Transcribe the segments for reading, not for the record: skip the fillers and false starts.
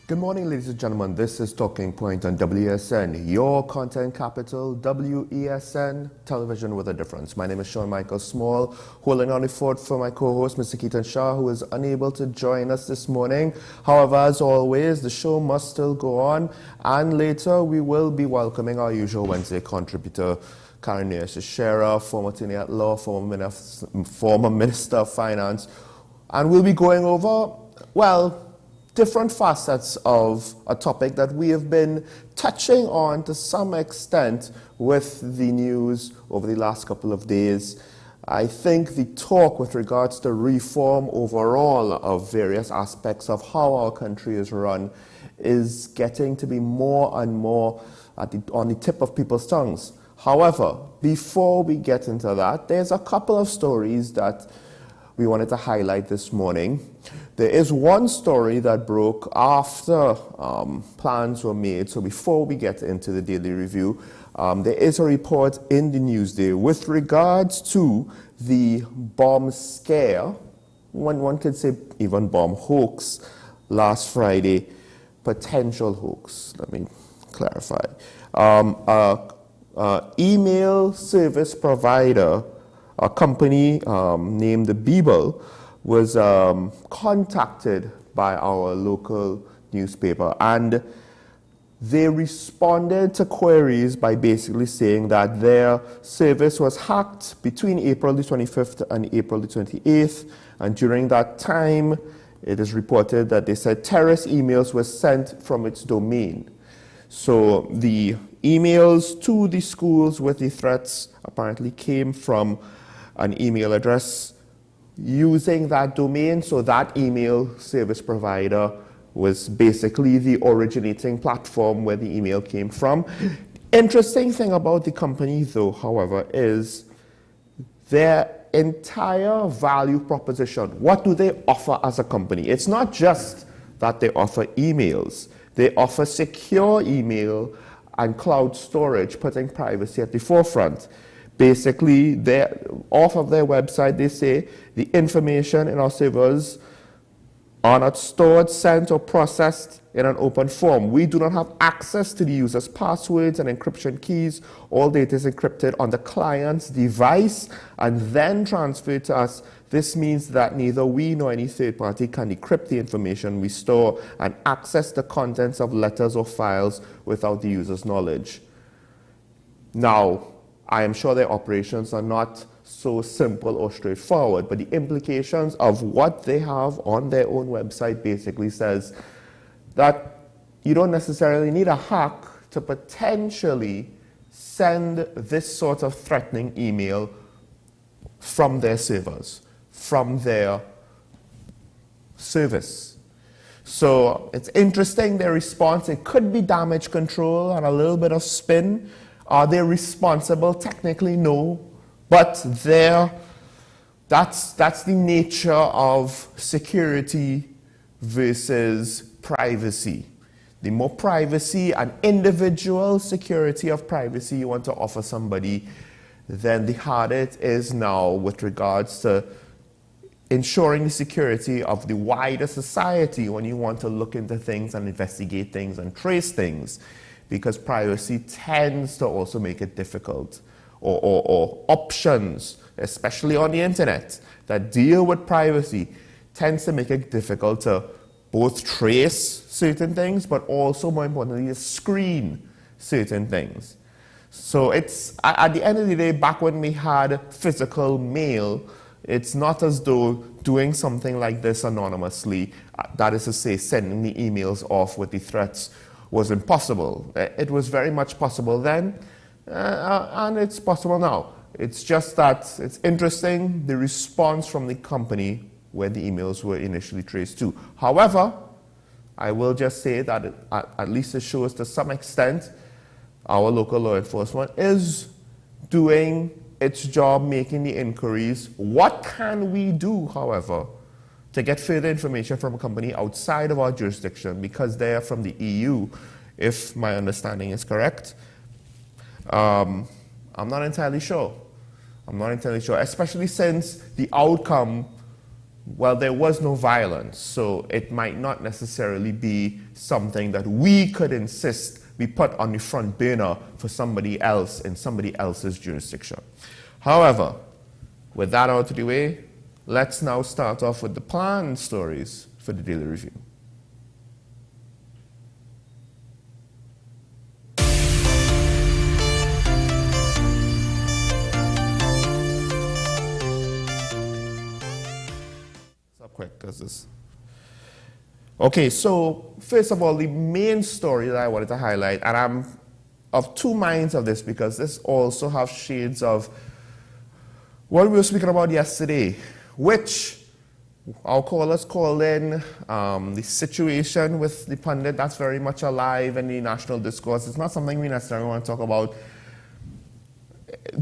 Good morning, ladies and gentlemen. This is Talking Point on WSN, your content capital, WESN, television with a difference. My name is Sean Michael Small, holding on the fort for my co-host, Mr. Keaton Shah, who is unable to join us this morning. However, as always, the show must still go on, and later we will be welcoming our usual Wednesday contributor, Karen Shera, former attorney at law, former Minister of Finance, and we'll be going over, well, different facets of a topic that we have been touching on to some extent with the news over the last couple of days. I think the talk with regards to reform overall of various aspects of how our country is run is getting to be more and more on the tip of people's tongues. However, before we get into that, there's a couple of stories that we wanted to highlight this morning. There is one story that broke after plans were made. So before we get into the daily review, there is a report in the Newsday with regards to the bomb scare, one could say even bomb hoax, last Friday, potential hoax. Let me clarify. Email service provider, a company named Bmobile, was contacted by our local newspaper, and they responded to queries by basically saying that their service was hacked between April the 25th and April the 28th, and during that time it is reported that they said terrorist emails were sent from its domain. So the emails to the schools with the threats apparently came from an email address using that domain. So that email service provider was basically the originating platform where the email came from. Interesting thing about the company, though, however, is their entire value proposition. What do they offer as a company? It's not just that they offer emails. They offer secure email and cloud storage, putting privacy at the forefront. Basically, off of their website, they say the information in our servers are not stored, sent, or processed in an open form. We do not have access to the user's passwords and encryption keys. All data is encrypted on the client's device and then transferred to us. This means that neither we nor any third party can decrypt the information we store and access the contents of letters or files without the user's knowledge. Now, I am sure their operations are not so simple or straightforward, but the implications of what they have on their own website basically says that you don't necessarily need a hack to potentially send this sort of threatening email from their servers, from their service. So it's interesting, their response. It could be damage control and a little bit of spin. Are they responsible? Technically, no. But that's the nature of security versus privacy. The more privacy and individual security of privacy you want to offer somebody, then the harder it is now with regards to ensuring the security of the wider society when you want to look into things and investigate things and trace things. Because privacy tends to also make it difficult, or options, especially on the internet, that deal with privacy, tends to make it difficult to both trace certain things, but also, more importantly, screen certain things. So it's, at the end of the day, back when we had physical mail, it's not as though doing something like this anonymously, that is to say, sending the emails off with the threats, was impossible. It was very much possible then, and it's possible now. It's just that it's interesting, the response from the company where the emails were initially traced to. However, I will just say that at least it shows to some extent our local law enforcement is doing its job, making the inquiries. What can we do, however, to get further information from a company outside of our jurisdiction, because they are from the EU, if my understanding is correct? I'm not entirely sure. especially since the outcome well, there was no violence, so it might not necessarily be something that we could insist be put on the front burner for somebody else in somebody else's jurisdiction. However, with that out of the way, let's now start off with the planned stories for the Daily Review. Quick, does this? Okay, so first of all, the main story that I wanted to highlight, and I'm of two minds of this because this also has shades of what we were speaking about yesterday, which our callers called in the situation with the pundit that's very much alive in the national discourse. It's not something we necessarily want to talk about.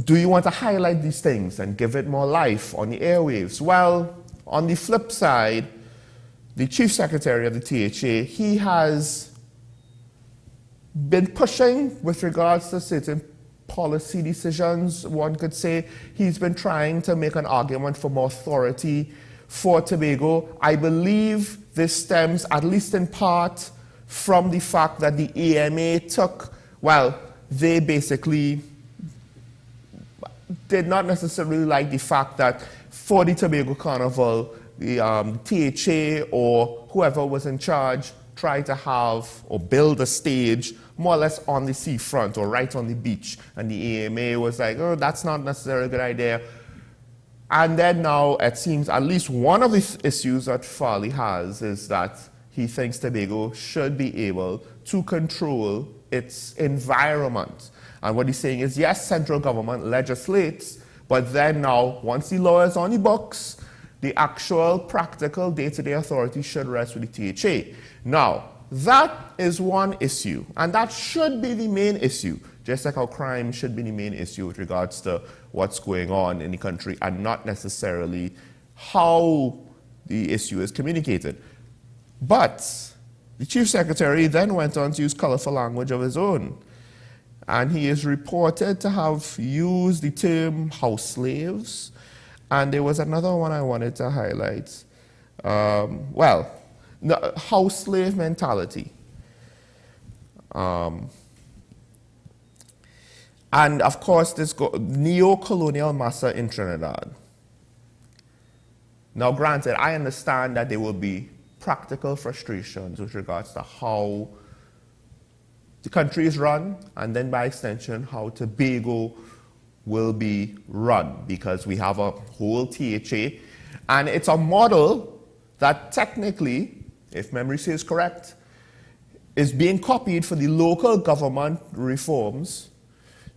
Do you want to highlight these things and give it more life on the airwaves? Well, on the flip side, the Chief Secretary of the THA, he has been pushing with regards to certain policy decisions, one could say. He's been trying to make an argument for more authority for Tobago. I believe this stems, at least in part, from the fact that the AMA took, well, they basically did not necessarily like the fact that for the Tobago Carnival, the THA or whoever was in charge tried to have or build a stage more or less on the seafront or right on the beach. And the AMA was like, oh, that's not necessarily a good idea. And then now it seems at least one of the issues that Farley has is that he thinks Tobago should be able to control its environment. And what he's saying is, yes, central government legislates, but then now, once the law is on the books, the actual practical day-to-day authority should rest with the THA. Now, that is one issue, and that should be the main issue, just like how crime should be the main issue with regards to what's going on in the country and not necessarily how the issue is communicated. But the Chief Secretary then went on to use colorful language of his own. And he is reported to have used the term house slaves. And there was another one I wanted to highlight. The house slave mentality. And of course, this neo-colonial massa in Trinidad. Now, granted, I understand that there will be practical frustrations with regards to how the country is run, and then by extension, how Tobago will be run, because we have a whole THA, and it's a model that technically, if memory serves correct, is being copied for the local government reforms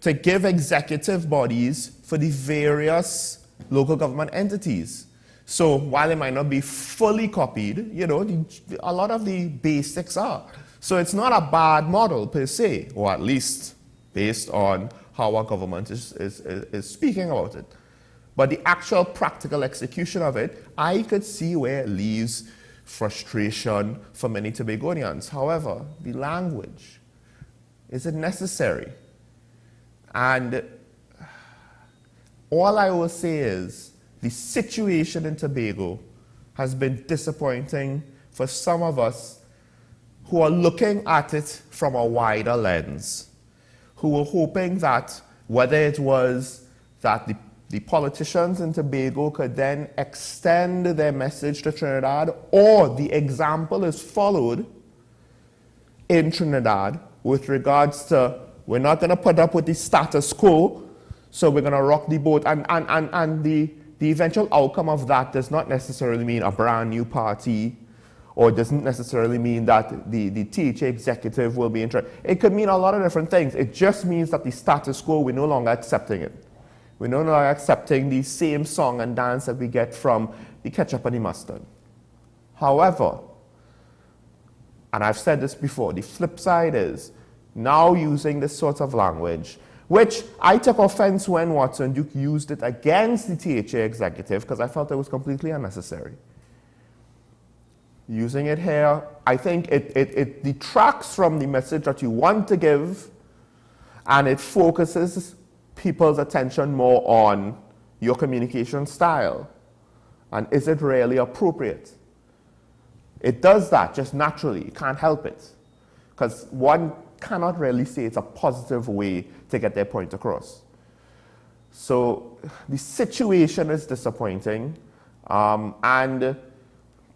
to give executive bodies for the various local government entities. So while it might not be fully copied, you know, a lot of the basics are. So it's not a bad model per se, or at least based on how our government is speaking about it. But the actual practical execution of it, I could see where it leaves frustration for many Tobagonians. However, the language, is it necessary? And all I will say is the situation in Tobago has been disappointing for some of us who are looking at it from a wider lens, who were hoping that whether it was that the politicians in Tobago could then extend their message to Trinidad, or the example is followed in Trinidad with regards to, we're not going to put up with the status quo, so we're going to rock the boat. And the eventual outcome of that does not necessarily mean a brand new party, or doesn't necessarily mean that the THA executive will be interested. It could mean a lot of different things. It just means that the status quo, we're no longer accepting it. We're no longer accepting the same song and dance that we get from the ketchup and the mustard. However, and I've said this before, the flip side is now using this sort of language, which I took offense when Watson Duke used it against the THA executive because I felt it was completely unnecessary. Using it here, I think it detracts from the message that you want to give, and it focuses people's attention more on your communication style. And is it really appropriate? It does that just naturally. You can't help it. Because one cannot really say it's a positive way to get their point across. So the situation is disappointing. And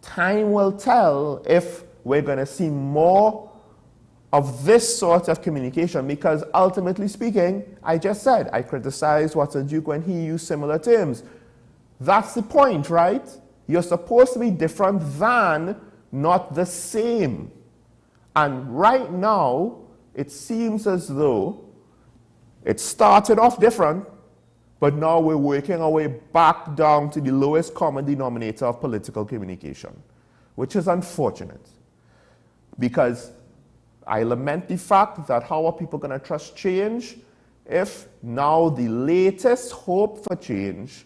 time will tell if we're going to see more of this sort of communication, because ultimately speaking, I just said, I criticized Watson Duke when he used similar terms. That's the point, right? You're supposed to be different than, not the same. And right now, it seems as though it started off different, but now we're working our way back down to the lowest common denominator of political communication, which is unfortunate. Because I lament the fact that how are people going to trust change if now the latest hope for change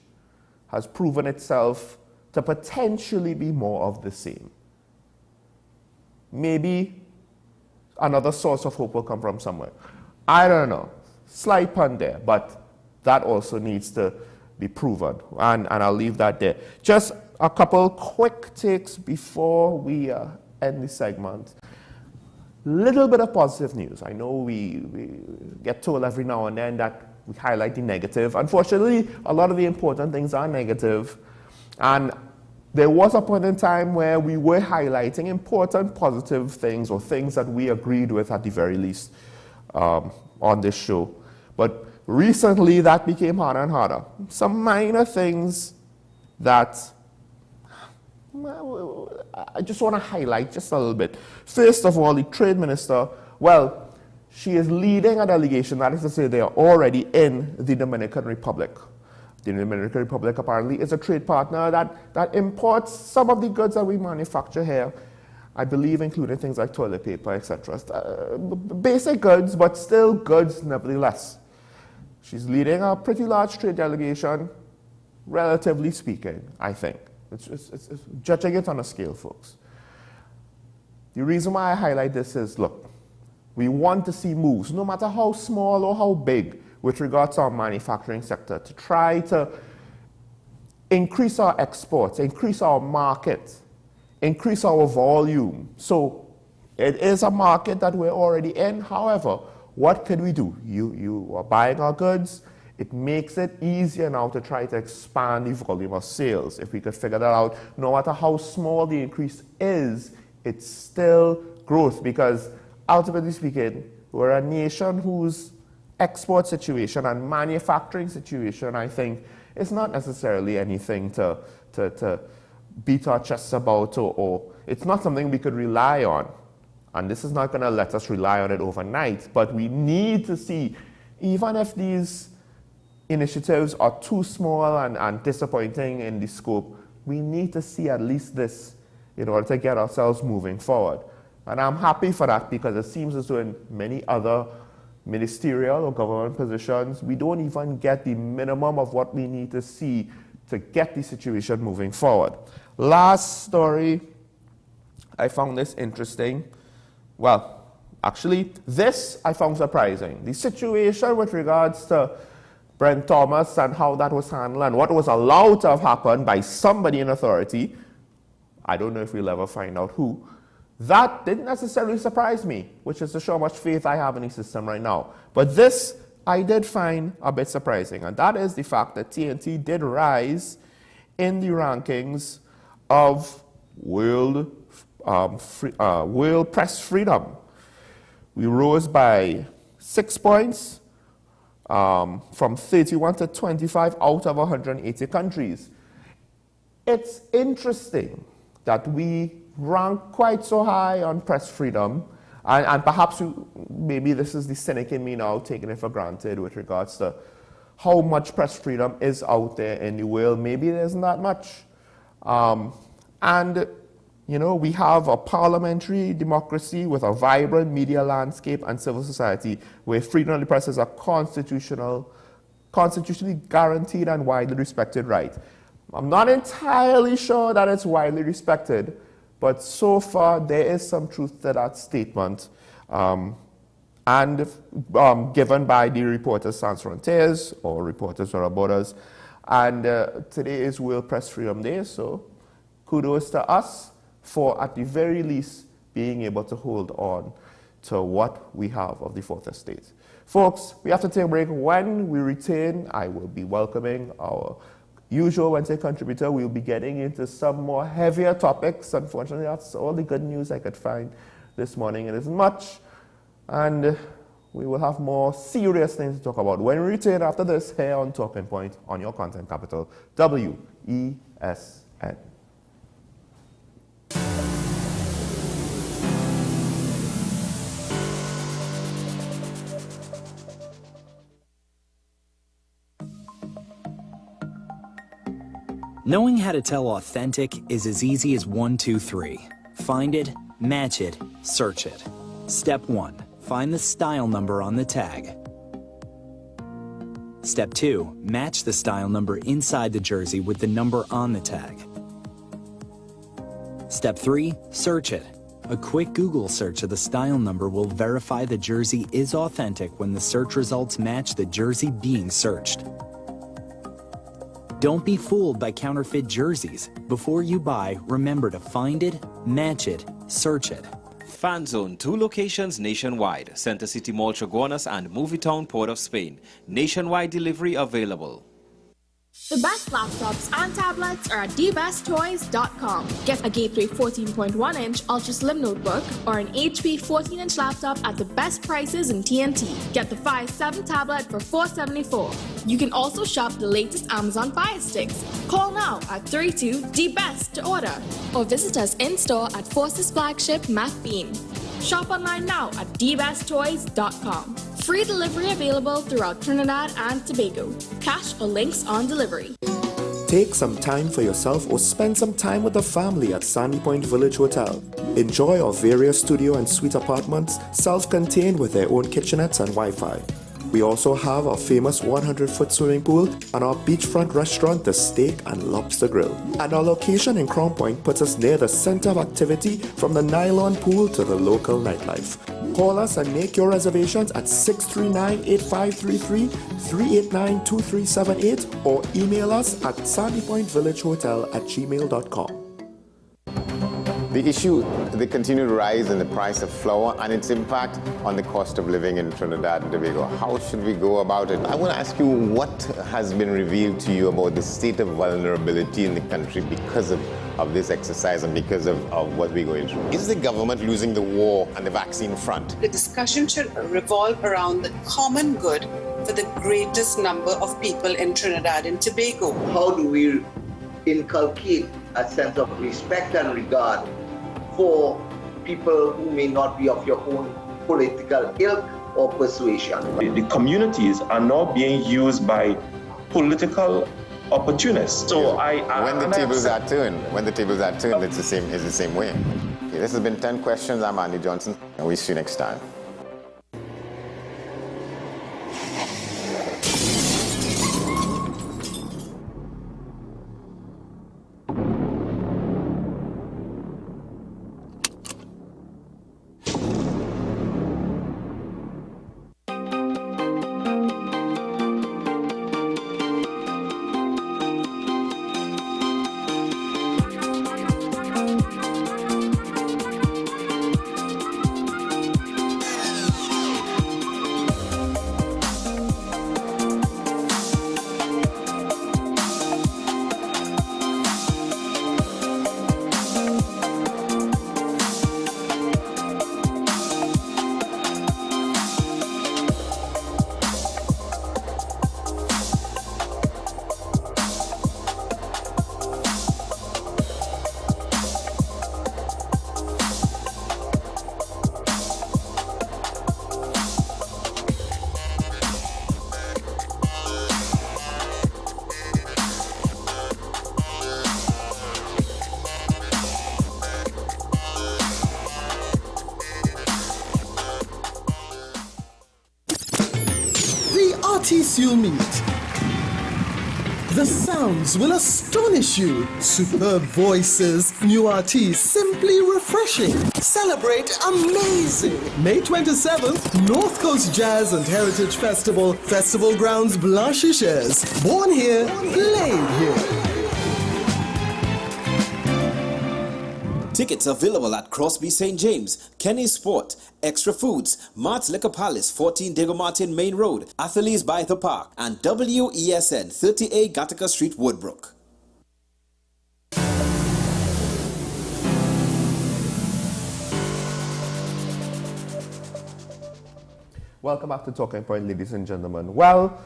has proven itself to potentially be more of the same. Maybe another source of hope will come from somewhere. I don't know. Slight pun there, but that also needs to be proven. And I'll leave that there. Just a couple quick takes before we end the segment. Little bit of positive news. I know we get told every now and then that we highlight the negative. Unfortunately, a lot of the important things are negative. And there was a point in time where we were highlighting important positive things, or things that we agreed with at the very least on this show. But recently that became harder and harder. Some minor things that I just want to highlight just a little bit. First of all, the trade minister, well, she is leading a delegation, that is to say they are already in the Dominican Republic. The Dominican Republic apparently is a trade partner that imports some of the goods that we manufacture here, I believe including things like toilet paper, etc. Basic goods, but still goods nevertheless. She's leading a pretty large trade delegation, relatively speaking, I think. It's judging it on a scale, folks. The reason why I highlight this is, look, we want to see moves, no matter how small or how big, with regards to our manufacturing sector, to try to increase our exports, increase our market, increase our volume. So it is a market that we're already in. However, what could we do? You are buying our goods. It makes it easier now to try to expand the volume of sales. If we could figure that out, no matter how small the increase is, it's still growth, because ultimately speaking, we're a nation whose export situation and manufacturing situation, I think, is not necessarily anything to beat our chests about, or it's not something we could rely on. And this is not going to let us rely on it overnight, but we need to see, even if these initiatives are too small and disappointing in the scope, we need to see at least this in order to get ourselves moving forward. And I'm happy for that, because it seems as though in many other ministerial or government positions, we don't even get the minimum of what we need to see to get the situation moving forward. Last story, I found this interesting. Well, actually, this I found surprising. The situation with regards to Brent Thomas and how that was handled and what was allowed to have happened by somebody in authority, I don't know if we'll ever find out who, that didn't necessarily surprise me, which is to show how much faith I have in the system right now. But this I did find a bit surprising, and that is the fact that TNT did rise in the rankings of world press freedom. We rose by 6 points, from 31 to 25 out of 180 countries. It's interesting that we rank quite so high on press freedom, and perhaps maybe this is the cynic in me now taking it for granted with regards to how much press freedom is out there in the world. Maybe there isn't that much. And you know, we have a parliamentary democracy with a vibrant media landscape and civil society where freedom of the press is a constitutionally guaranteed and widely respected right. I'm not entirely sure that it's widely respected, but so far there is some truth to that statement, given by the Reporters Sans Frontières, or Reporters Without Borders, And today is World Press Freedom Day, so kudos to us for, at the very least, being able to hold on to what we have of the fourth estate. Folks, we have to take a break. When we return, I will be welcoming our usual Wednesday contributor. We'll be getting into some more heavier topics. Unfortunately, that's all the good news I could find this morning. It isn't much. And we will have more serious things to talk about when we return after this here on Talking Point on your content capital, WESN. Knowing how to tell authentic is as easy as 1, 2, 3. Find it, match it, search it. Step 1. Find the style number on the tag. Step 2. Match the style number inside the jersey with the number on the tag. Step 3. Search it. A quick Google search of the style number will verify the jersey is authentic when the search results match the jersey being searched. Don't be fooled by counterfeit jerseys. Before you buy, remember to find it, match it, search it. Fan Zone, 2 locations nationwide. Center City Mall, Chaguanas and Movietown, Port of Spain. Nationwide delivery available. The best laptops and tablets are at dbesttoys.com. Get a Gateway 14.1-inch Ultra Slim notebook or an HP 14-inch laptop at the best prices in TNT. Get the Fire 7 tablet for $474. You can also shop the latest Amazon Fire Sticks. Call now at 32-DBEST to order or visit us in-store at Forces flagship MacBean. Shop online now at dbesttoys.com. Free delivery available throughout Trinidad and Tobago. Cash or links on delivery. Take some time for yourself or spend some time with the family at Sandy Point Village Hotel. Enjoy our various studio and suite apartments, self-contained with their own kitchenettes and Wi-Fi. We also have our famous 100-foot swimming pool and our beachfront restaurant, the Steak and Lobster Grill. And our location in Crown Point puts us near the center of activity from the nylon pool to the local nightlife. Call us and make your reservations at 639-8533, 389-2378 or email us at sandypointvillagehotel@gmail.com. The issue, the continued rise in the price of flour and its impact on the cost of living in Trinidad and Tobago. How should we go about it? I want to ask you what has been revealed to you about the state of vulnerability in the country because of this exercise and because of what we're going through. Is the government losing the war on the vaccine front? The discussion should revolve around the common good for the greatest number of people in Trinidad and Tobago. How do we inculcate a sense of respect and regard for people who may not be of your own political ilk or persuasion? The communities are now being used by political opportunists. So when the tables are turned, it's the same way. Okay, this has been 10 Questions. I'm Andy Johnson, and we'll see you next time. TCU Meet. The sounds will astonish you. Superb voices, new artists, simply refreshing. Celebrate amazing. May 27th, North Coast Jazz and Heritage Festival. Festival grounds Blanchishes. Born here, played here. Tickets available at Crosby St. James, Kenny's Sport, Extra Foods, Mart's Liquor Palace, 14 Diego Martin Main Road, Athletes by the Park, and WESN, 38 Gattaca Street, Woodbrook. Welcome back to Talking Point, ladies and gentlemen. Well,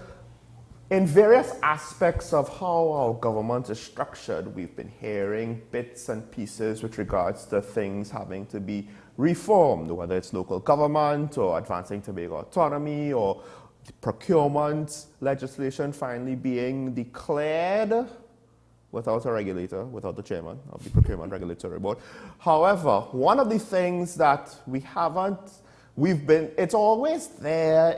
in various aspects of how our government is structured, we've been hearing bits and pieces with regards to things having to be reformed, whether it's local government or advancing Tobago autonomy or procurement legislation finally being declared without a regulator, without the chairman of the Procurement Regulatory Board. However, one of the things that we haven't it's always there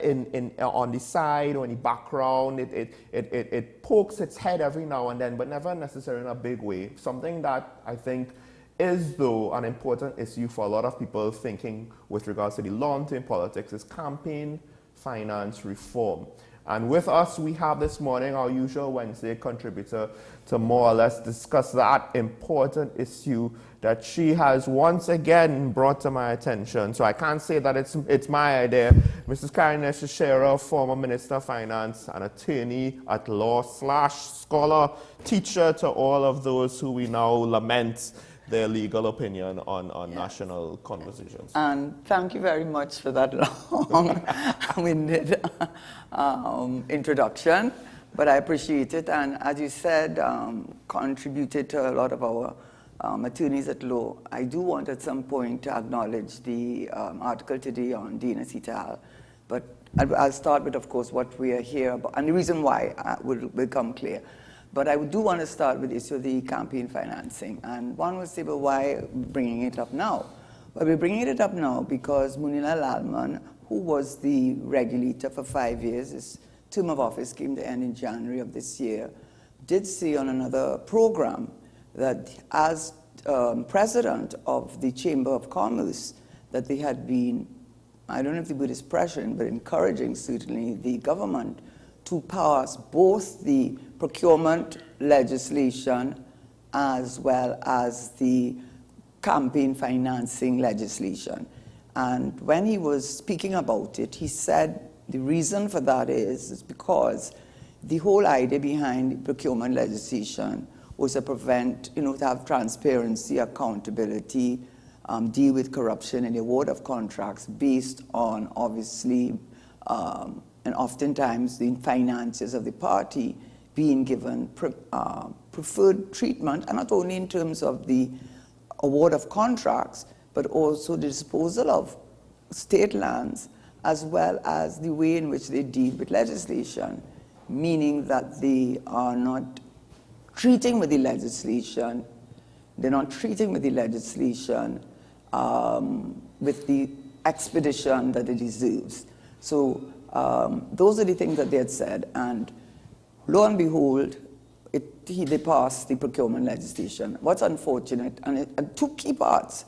on the side or in the background. It pokes its head every now and then, but never necessarily in a big way. Something that I think is, though, an important issue for a lot of people thinking with regards to the long-term politics is campaign finance reform. And with us, we have this morning our usual Wednesday contributor to more or less discuss that important issue that she has once again brought to my attention. So I can't say that it's my idea. Mrs. Karen Shishera, former Minister of Finance, an attorney at law / scholar, teacher to all of those who we now lament their legal opinion on yes. national conversations. And thank you very much for that long-winded introduction, but I appreciate it. And as you said, contributed to a lot of our attorneys at law. I do want at some point to acknowledge the article today on Dina Sital, but I'll start with, of course, what we are here about, and the reason why will become clear. But I do want to start with the issue of the campaign financing. And one will say, well, why bringing it up now? Well, we're bringing it up now because Munila Lalman, who was the regulator for 5 years, his term of office came to end in January of this year, did say on another program that as president of the Chamber of Commerce, that they had been, I don't know if the word is pressuring, but encouraging certainly the government to pass both the procurement legislation as well as the campaign financing legislation. And when he was speaking about it, he said the reason for that is because the whole idea behind procurement legislation was to prevent, to have transparency, accountability, deal with corruption in the award of contracts based on, obviously, and oftentimes the finances of the party being given preferred treatment, and not only in terms of the award of contracts, but also the disposal of state lands, as well as the way in which they deal with legislation, meaning that they are not treating with the legislation, they're not treating with the legislation with the expedition that it deserves. So those are the things that they had said, and lo and behold, they passed the procurement legislation. What's unfortunate, and two key parts,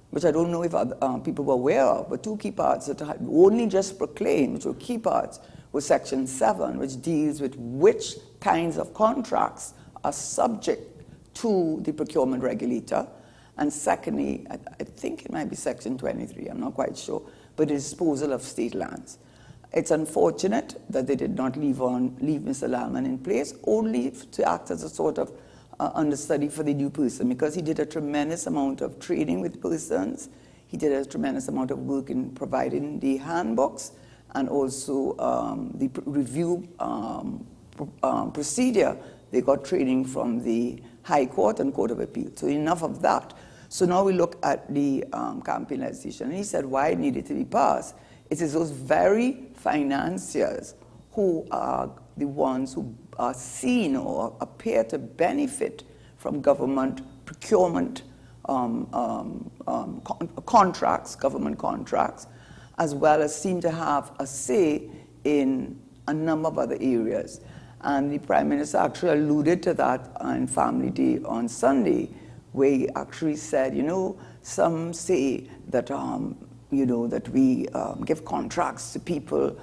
which I don't know if other, people were aware of, but two key parts that had only just proclaimed, which were key parts, was Section 7, which deals with which kinds of contracts are subject to the procurement regulator. And secondly, I think it might be Section 23, I'm not quite sure, but the disposal of state lands. It's unfortunate that they did not leave Mr. Lalman in place, only to act as a sort of understudy for the new person, because he did a tremendous amount of training with persons. He did a tremendous amount of work in providing the handbooks and also the review procedure. They got training from the High Court and Court of Appeal. So enough of that. So now we look at the campaign legislation. And he said why it needed to be passed. It is those very financiers who are the ones who are seen or appear to benefit from government procurement contracts, government contracts, as well as seem to have a say in a number of other areas. And the Prime Minister actually alluded to that on Family Day on Sunday, where he actually said, some say that, that we give contracts to people,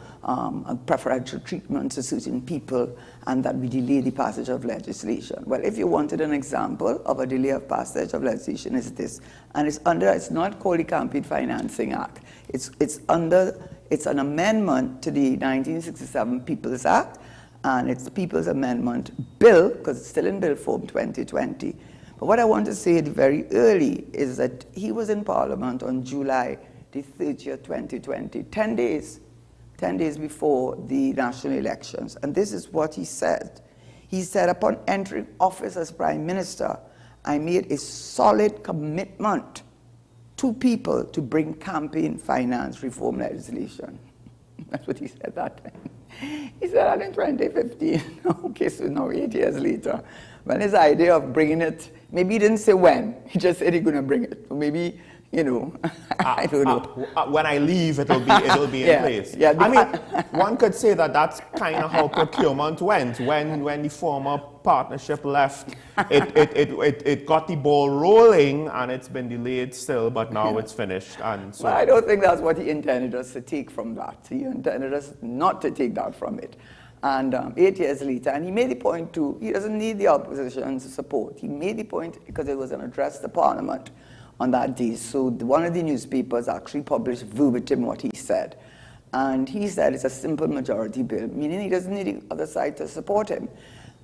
preferential treatment to certain people, and that we delay the passage of legislation. Well, if you wanted an example of a delay of passage of legislation, is this. And it's not called the Campaign Financing Act. It's an amendment to the 1967 People's Act, and it's the People's Amendment Bill, because it's still in bill form 2020. But what I want to say very early is that he was in Parliament on July the 30th, 2020, 10 days before the national elections. And this is what he said. He said, upon entering office as Prime Minister, I made a solid commitment to people to bring campaign finance reform legislation. That's what he said that time. He said that in 2015. Okay, so now 8 years later. Well, his idea of bringing it, maybe he didn't say when, he just said he's going to bring it. Maybe, I don't know. When I leave, it'll be in place. Yeah, I mean, one could say that that's kind of how procurement went. When the former partnership left, it got the ball rolling, and it's been delayed still, but now it's finished. And so, well, I don't think that's what he intended us to take from that. He intended us not to take that from it. And 8 years later, and he made the point too, he doesn't need the opposition's support. He made the point because it was an address to Parliament on that day. So one of the newspapers actually published verbatim what he said. And he said it's a simple majority bill, meaning he doesn't need the other side to support him.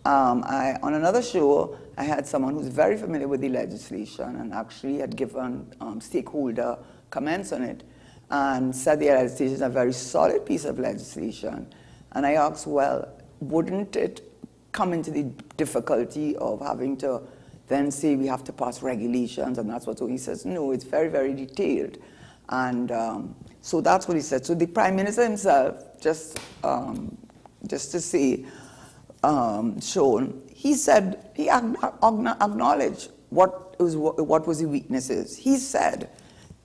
On another show, I had someone who's very familiar with the legislation and actually had given stakeholder comments on it and said the legislation is a very solid piece of legislation. And I asked, well, wouldn't it come into the difficulty of having to then say we have to pass regulations and that's what, so he says, no, it's very, very detailed. And so that's what he said. So the Prime Minister himself, just to say, Sean, he said, he acknowledged what was the weaknesses. He said,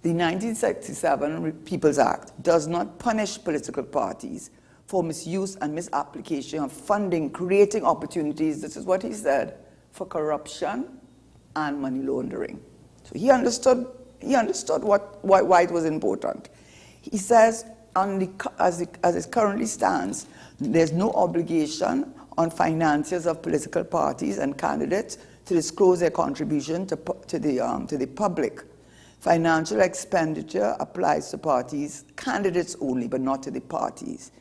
the 1967 People's Act does not punish political parties for misuse and misapplication of funding, creating opportunities, this is what he said, for corruption and money laundering. So he understood why it was important. He says, as it currently stands, there's no obligation on financiers of political parties and candidates to disclose their contribution to the public. Financial expenditure applies to parties, candidates only, but not to the parties.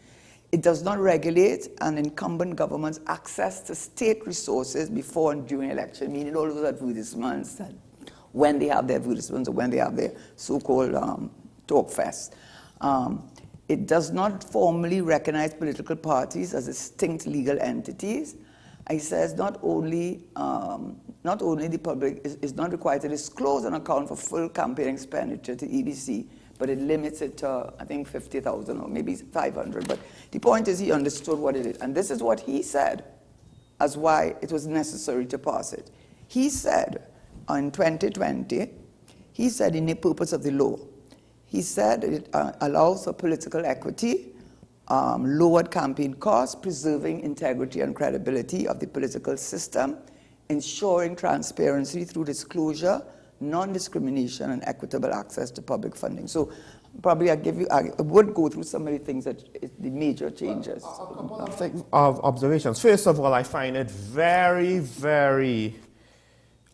It does not regulate an incumbent government's access to state resources before and during election, meaning all those advertisements, when they have their advertisements or when they have their so-called talk fest. It does not formally recognize political parties as distinct legal entities. He says not only the public is not required to disclose an account for full campaign expenditure to EBC, but it limits it to, I think, 50,000 or maybe 500. But the point is he understood what it is. And this is what he said as why it was necessary to pass it. He said in 2020, he said in the purpose of the law, he said it allows for political equity, lowered campaign costs, preserving integrity and credibility of the political system, ensuring transparency through disclosure, non-discrimination, and equitable access to public funding. So probably I would go through some of the things that the major changes. A couple of observations. First of all, I find it very, very,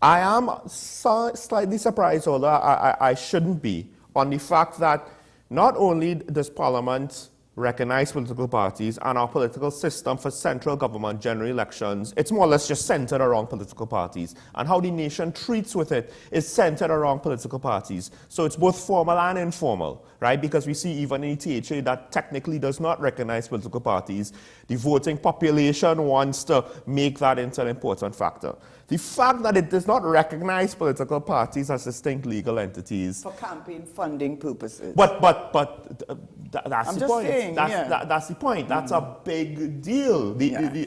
I am slightly surprised, although I shouldn't be, on the fact that not only does Parliament recognize political parties and our political system for central government general elections, it's more or less just centered around political parties. And how the nation treats with it is centered around political parties. So it's both formal and informal, right? Because we see even in ETHA that technically does not recognize political parties. The voting population wants to make that into an important factor. The fact that it does not recognize political parties as distinct legal entities. For campaign funding purposes. But That's I'm the just point. saying, That's the point. That's a big deal.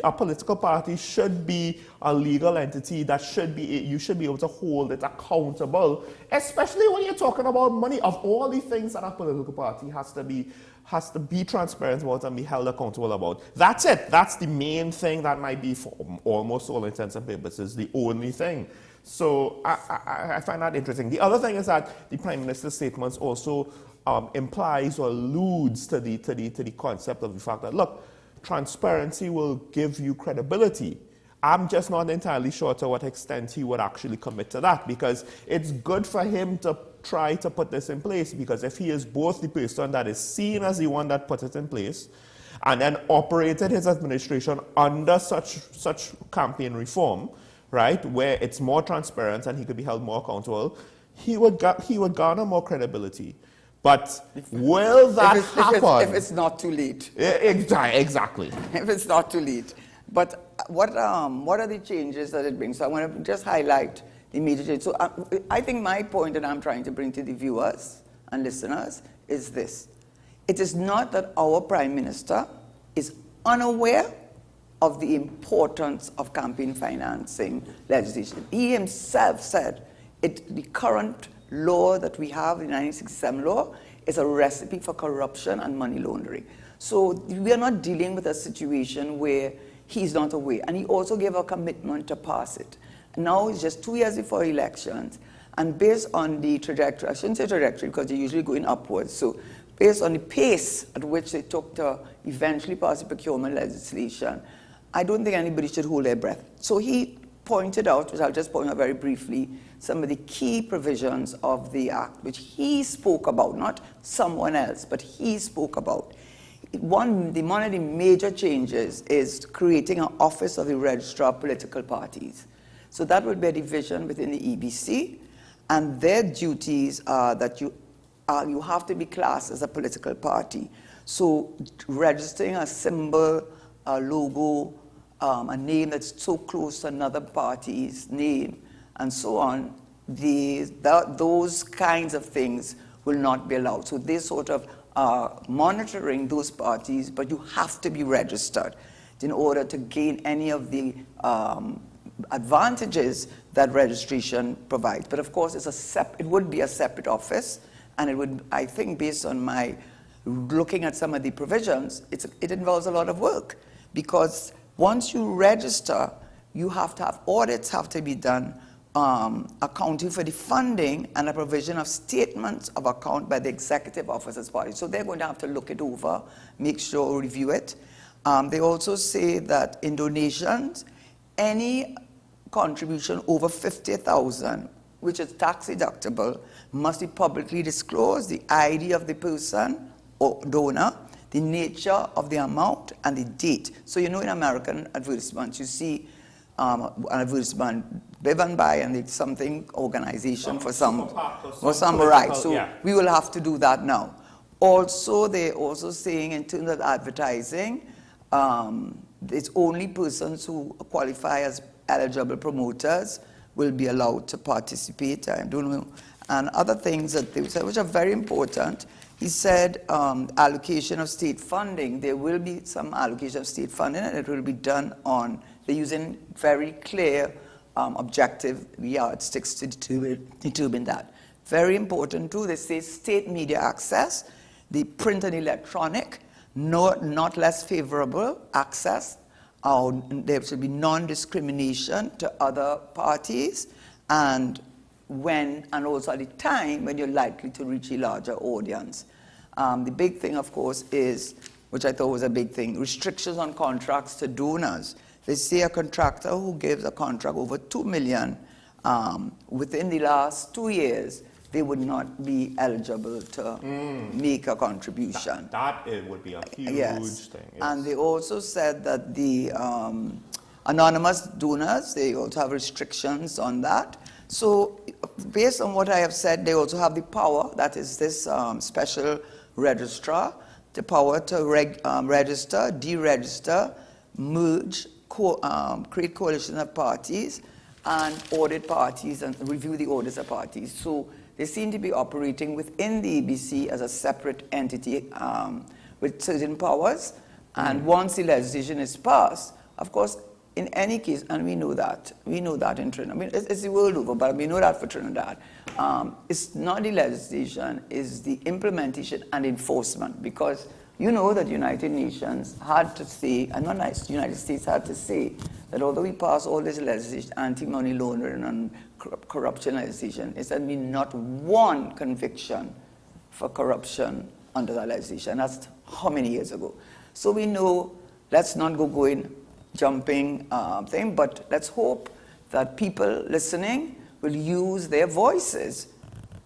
A political party should be a legal entity that you should be able to hold it accountable, especially when you're talking about money. Of all the things that a political party has to be transparent about and be held accountable about. That's it. That's the main thing that might be, for almost all intents and purposes, the only thing. So I find that interesting. The other thing is that the Prime Minister's statements also implies or alludes to the concept of the fact that, look, transparency will give you credibility. I'm just not entirely sure to what extent he would actually commit to that, because it's good for him to try to put this in place, because if he is both the person that is seen as the one that put it in place and then operated his administration under such campaign reform, right, where it's more transparent and he could be held more accountable, he would garner more credibility. But will that happen? If it's not too late. Exactly. If it's not too late. But what are the changes that it brings? So I want to just highlight the major changes. So I think my point that I'm trying to bring to the viewers and listeners is this. It is not that our Prime Minister is unaware of the importance of campaign financing legislation. He himself said the current law that we have, the 1967 law, is a recipe for corruption and money laundering. So we are not dealing with a situation where he's not aware. And he also gave a commitment to pass it. Now it's just 2 years before elections, and based on the trajectory, I shouldn't say trajectory because they're usually going upwards, so based on the pace at which they took to eventually pass the procurement legislation, I don't think anybody should hold their breath. So he pointed out, which I'll just point out very briefly, some of the key provisions of the Act, which he spoke about, not someone else, but he spoke about. One of the major changes is creating an Office of the Registrar of Political Parties. So that would be a division within the EBC, and their duties are that you have to be classed as a political party. So registering a symbol, a logo, a name that's so close to another party's name, and so on, those kinds of things will not be allowed. So they sort of are monitoring those parties, but you have to be registered in order to gain any of the advantages that registration provides. But of course, it would be a separate office, and it would, I think, based on my looking at some of the provisions, it involves a lot of work, because once you register, you have to have audits have to be done, accounting for the funding and a provision of statements of account by the executive officers party. So they're going to have to look it over, make sure, review it. They also say that in donations, any contribution over 50,000, which is tax deductible, must be publicly disclosed, the ID of the person or donor, the nature of the amount, and the date. So you know, in American advertisements, you see an advertisement, live and buy, and it's something organization for some right. So we will have to do that now. Also, they're also saying in terms of advertising, it's only persons who qualify as eligible promoters will be allowed to participate. I don't know, and other things that they said, which are very important. He said allocation of state funding. There will be some allocation of state funding, and it will be done on, they're using very clear objective yardsticks to determine that. Very important too, they say state media access, the print and electronic, not less favorable access. There should be non-discrimination to other parties, and also at the time when you're likely to reach a larger audience. The big thing, of course, is, which I thought was a big thing, restrictions on contracts to donors. They say a contractor who gives a contract over $2 million within the last 2 years, they would not be eligible to make a contribution. That would be a huge thing. Yes. And they also said that the anonymous donors, they also have restrictions on that. So based on what I have said, they also have the power, that is this special registrar, the power to register, deregister, merge, create coalition of parties, and audit parties and review the audits of parties. So They seem to be operating within the EBC as a separate entity with certain powers. And once the legislation is passed, of course, in any case, and we know that in Trinidad, I mean, it's the world over, but we know that for Trinidad, it's not the legislation, it's the implementation and enforcement, because you know that the United Nations had to say, and not the United States had to say, that although we pass all this legislation, anti-money laundering and corruption legislation, it's had been not one conviction for corruption under that legislation. That's how many years ago? So we know, let's not go jumping thing, but let's hope that people listening will use their voices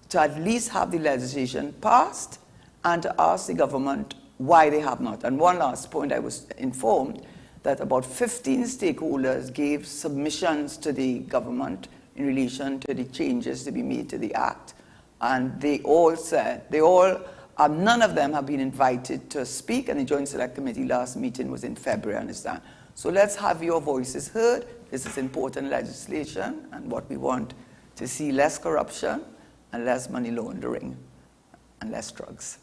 to at least have the legislation passed and to ask the government why they have not. And one last point, I was informed that about 15 stakeholders gave submissions to the government in relation to the changes to be made to the Act. And they all said, none of them have been invited to speak, and the Joint Select Committee last meeting was in February, I understand. So let's have your voices heard. This is important legislation, and what we want to see less corruption and less money laundering and less drugs.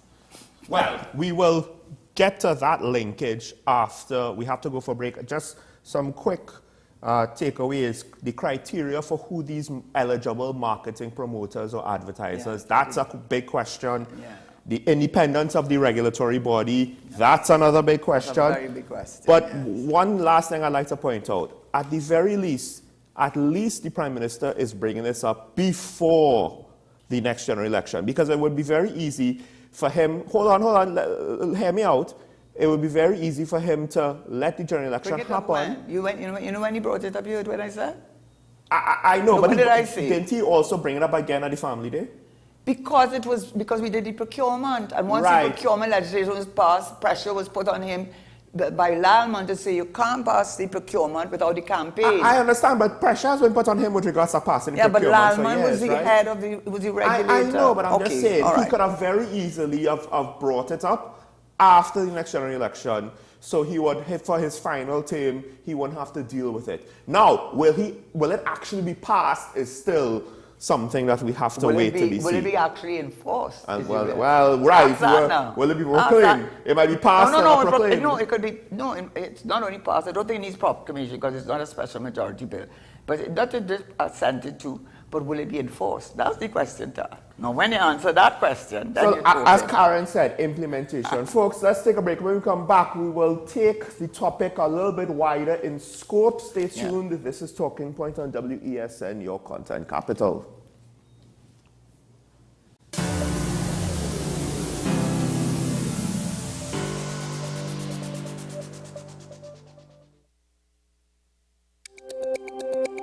Well, we will get to that linkage after we have to go for a break. Just some quick takeaways. The criteria for who these eligible marketing promoters or advertisers, that's a big question. Yeah. The independence of the regulatory body, that's another big question. That's a very big question. But one last thing I'd like to point out, at the very least, at least the Prime Minister is bringing this up before the next general election, because it would be very easy for him, hold on, hear me out. It would be very easy for him to let the general election happen. You know when he brought it up, you heard what I said? I know, so but what did I say? Didn't he also bring it up again at the Family Day? Because we did the procurement, and once the procurement legislation was passed, pressure was put on him by Lalman to say you can't pass the procurement without the campaign. I understand, but pressure has been put on him with regards to passing the procurement. Yeah, but Lalman for years, was the right? head of the regulator. I know, but I'm just saying he could have very easily have brought it up after the next general election, so he would hit for his final term. He wouldn't have to deal with it. Now, will it actually be passed? Is still something that we have to wait to be seen. Will it be actually enforced? And will it be proclaimed? It might be passed and not proclaimed. No, it could be. No, it's not only passed. I don't think it needs proclamation because it's not a special majority bill. But not just assented to, but will it be enforced? That's the question to ask. Now, when you answer that question, then so, as Karen said, implementation. Folks, let's take a break. When we come back, we will take the topic a little bit wider in scope. Stay tuned. This is Talking Point on WESN, your content capital.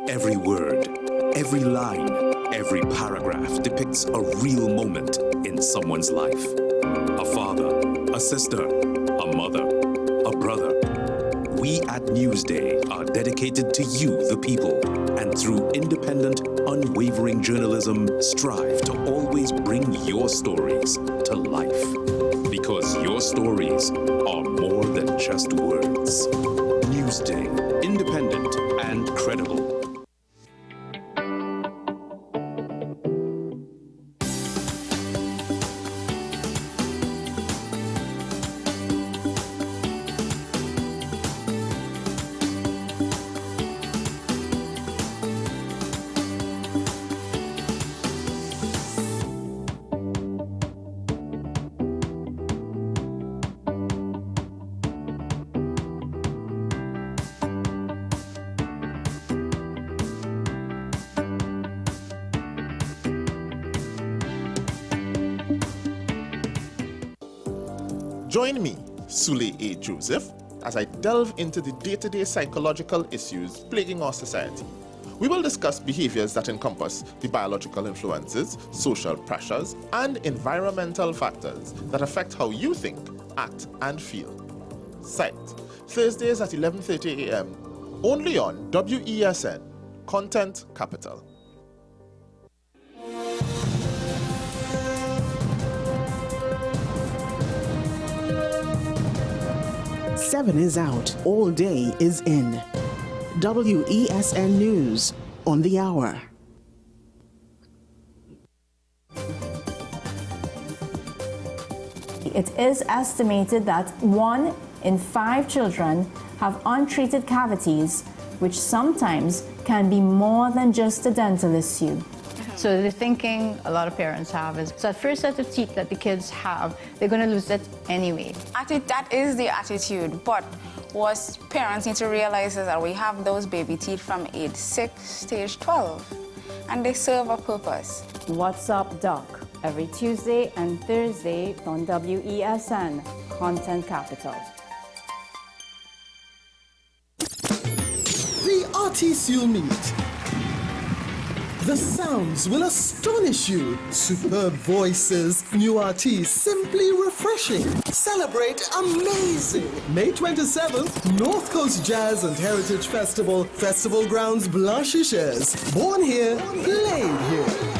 Every word, every line, every paragraph depicts a real moment in someone's life. A father, a sister, a mother, a brother. We at Newsday are dedicated to you, the people, and through independent, unwavering journalism, strive to always bring your stories to life. Because your stories are more than just words. Newsday, independent and credible. Join me, Sule A. Joseph, as I delve into the day-to-day psychological issues plaguing our society. We will discuss behaviors that encompass the biological influences, social pressures, and environmental factors that affect how you think, act, and feel. Sight, Thursdays at 11:30 a.m., only on WESN, Content Capital. Seven is out, all day is in. WESN News on the hour. it is estimated that 1 in 5 children have untreated cavities, which sometimes can be more than just a dental issue. So the thinking a lot of parents have is, so that first set of teeth that the kids have, they're going to lose it anyway. Actually, that is the attitude, but what parents need to realize is that we have those baby teeth from age 6 to age 12, and they serve a purpose. What's Up Doc? Every Tuesday and Thursday on WESN, Content Capital. The artists you'll meet. The sounds will astonish you. Superb voices, new artists, simply refreshing. Celebrate amazing. May 27th, North Coast Jazz and Heritage Festival. Festival grounds Blanchisseuse. Born here, played here.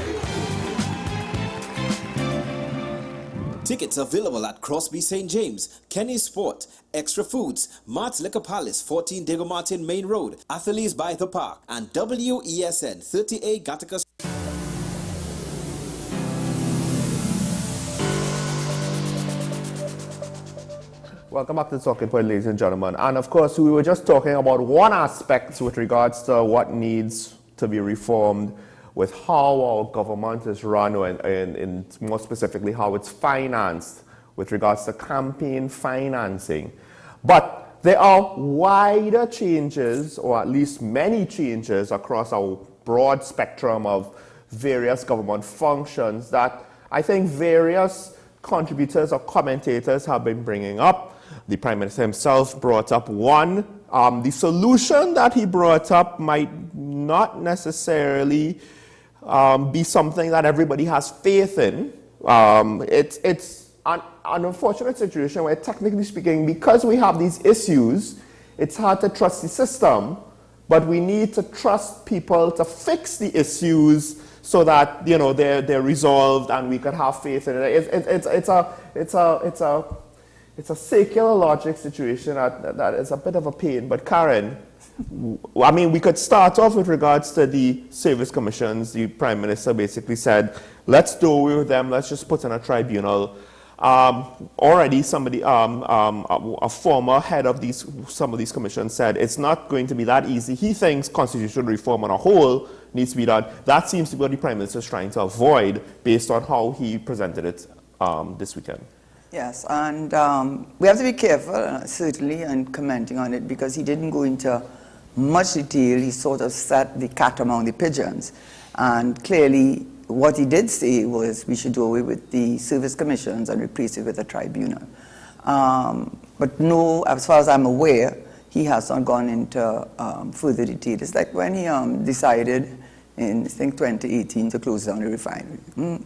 Tickets available at Crosby St. James, Kenny Sport, Extra Foods, Mart's Liquor Palace, 14 Diego Martin Main Road, Athletes by the Park, and WESN 38 Gattaca. Welcome back to Talking Point, ladies and gentlemen. And of course, we were just talking about one aspect with regards to what needs to be reformed with how our government is run, and more specifically how it's financed with regards to campaign financing. But there are wider changes, or at least many changes, across our broad spectrum of various government functions that I think various contributors or commentators have been bringing up. The Prime Minister himself brought up one. The solution that he brought up might not necessarily be something that everybody has faith in. It's an unfortunate situation where, technically speaking, because we have these issues, it's hard to trust the system, but we need to trust people to fix the issues so that, you know, they're resolved and we can have faith in it. It's a circular logic situation that is a bit of a pain. But Karen, I mean, we could start off with regards to the service commissions. The Prime Minister basically said, let's do away with them, let's just put in a tribunal. Already somebody, a former head of some of these commissions said it's not going to be that easy. He thinks constitutional reform on a whole needs to be done. That seems to be what the Prime Minister is trying to avoid based on how he presented it this weekend. Yes, and we have to be careful, certainly, in commenting on it, because he didn't go into much detail. He sort of set the cat among the pigeons. And clearly, what he did say was we should do away with the service commissions and replace it with a tribunal. But no, as far as I'm aware, he has not gone into further detail. It's like when he decided in, I think, 2018 to close down the refinery.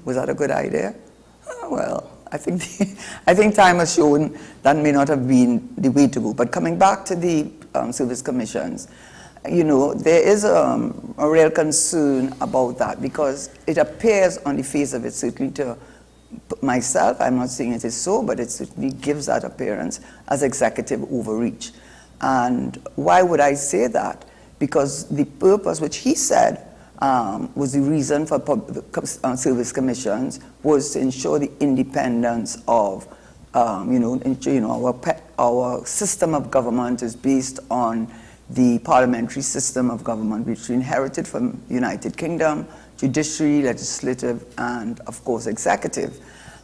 Was that a good idea? Well, I think time has shown that may not have been the way to go. But coming back to the service commissions, you know, there is a real concern about that, because it appears on the face of it, certainly to myself, I'm not saying it is so, but it certainly gives that appearance as executive overreach. And why would I say that? Because the purpose, which he said was the reason for service commissions, was to ensure the independence of, our system of government is based on the parliamentary system of government, which we inherited from the United Kingdom, judiciary, legislative, and of course executive.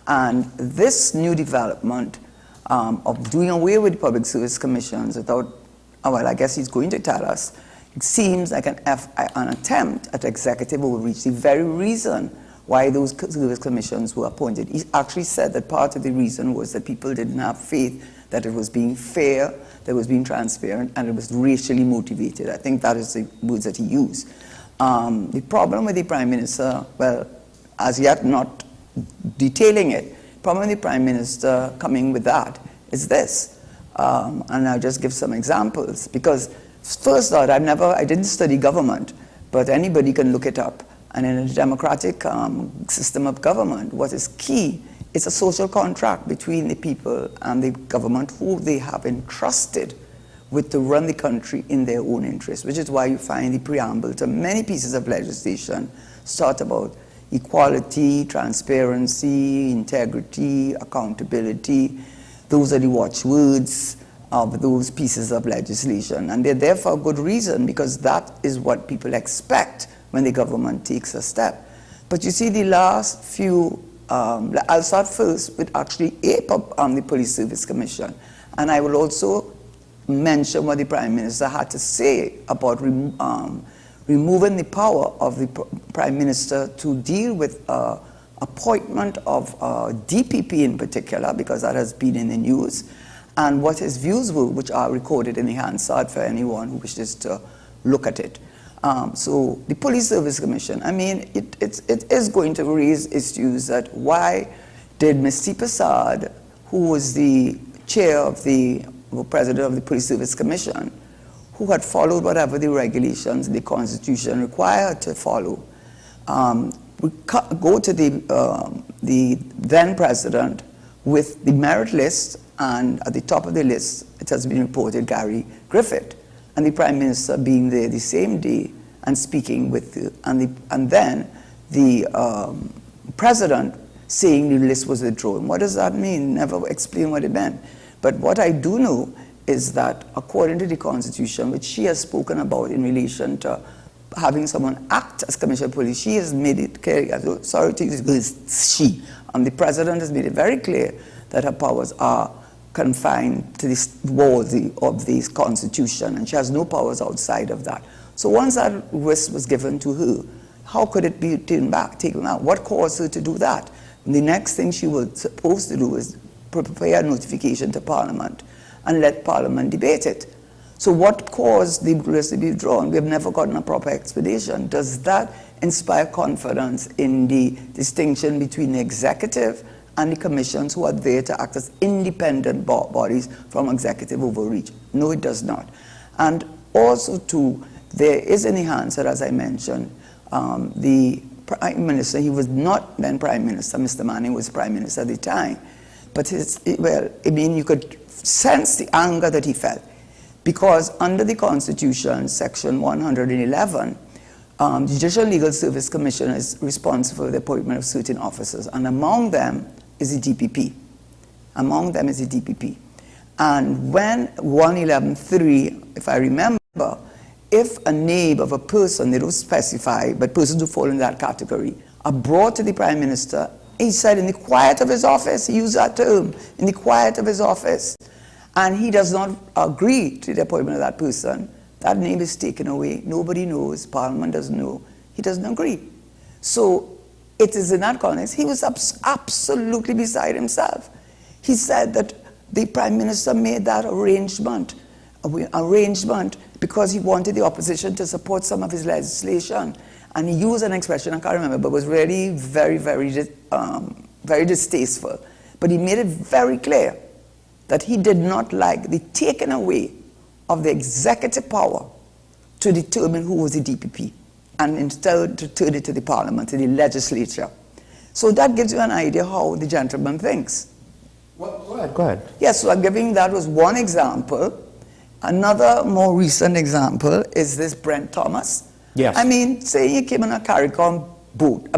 And this new development of doing away with public service commissions without, well, I guess he's going to tell us, it seems like an attempt at executive overreach, the very reason why those service commissions were appointed. He actually said that part of the reason was that people didn't have faith that it was being fair, that it was being transparent, and it was racially motivated. I think that is the words that he used. The problem with the Prime Minister, well, as yet not detailing it, the problem with the Prime Minister coming with that is this. And I'll just give some examples, because first thought, I didn't study government, but anybody can look it up. And in a democratic system of government, what is key is a social contract between the people and the government who they have entrusted with to run the country in their own interest, which is why you find the preamble to many pieces of legislation start about, equality, transparency, integrity, accountability. Those are the watchwords of those pieces of legislation. And they're there for a good reason, because that is what people expect when the government takes a step. But you see, the last few, I'll start first with actually the Police Service Commission. And I will also mention what the Prime Minister had to say about removing the power of the Prime Minister to deal with appointment of DPP in particular, because that has been in the news, and what his views were, which are recorded in the Hansard for anyone who wishes to look at it. So the Police Service Commission, I mean, it is going to raise issues that why did Ms. Prasad, who was the chair of the president of the Police Service Commission, who had followed whatever the regulations, the Constitution required to follow, we go to the then president with the merit list, and at the top of the list, it has been reported Gary Griffith, and the Prime Minister being there the same day and speaking with and then the president saying the list was withdrawn. What does that mean? Never explain what it meant. But what I do know is that according to the Constitution, which she has spoken about in relation to having someone act as Commissioner of Police, she has made it clear, sorry to use she, and the President has made it very clear that her powers are confined to the walls of the Constitution, and she has no powers outside of that. So once that risk was given to her, how could it be taken back? What caused her to do that? And the next thing she was supposed to do is prepare a notification to Parliament and let Parliament debate it. So what caused the risk to be withdrawn? We have never gotten a proper explanation. Does that inspire confidence in the distinction between the executive and the commissions, who are there to act as independent bodies from executive overreach? No, it does not. And also, too, there is in the Hansard, as I mentioned, the Prime Minister, he was not then Prime Minister, Mr. Manning was Prime Minister at the time, but you could sense the anger that he felt, because under the Constitution, Section 111, the Judicial Legal Service Commission is responsible for the appointment of certain officers, and among them is the DPP. Among them is the DPP. And when 111.3, if I remember, if a name of a person, they don't specify, but persons who fall in that category, are brought to the Prime Minister, he said in the quiet of his office, he used that term, in the quiet of his office, and he does not agree to the appointment of that person, that name is taken away. Nobody knows, Parliament doesn't know, he doesn't agree. So it is in that context, he was absolutely beside himself. He said that the Prime Minister made that arrangement because he wanted the opposition to support some of his legislation. And he used an expression, I can't remember, but it was really very, very, very distasteful. But he made it very clear that he did not like the taking away of the executive power to determine who was the DPP, and instead to turn it to the Parliament, to the legislature. So that gives you an idea how the gentleman thinks. Well, go ahead. Yes, so I'm giving that was one example. Another more recent example is this Brent Thomas. Yes. I mean, saying he came on a CARICOM boat,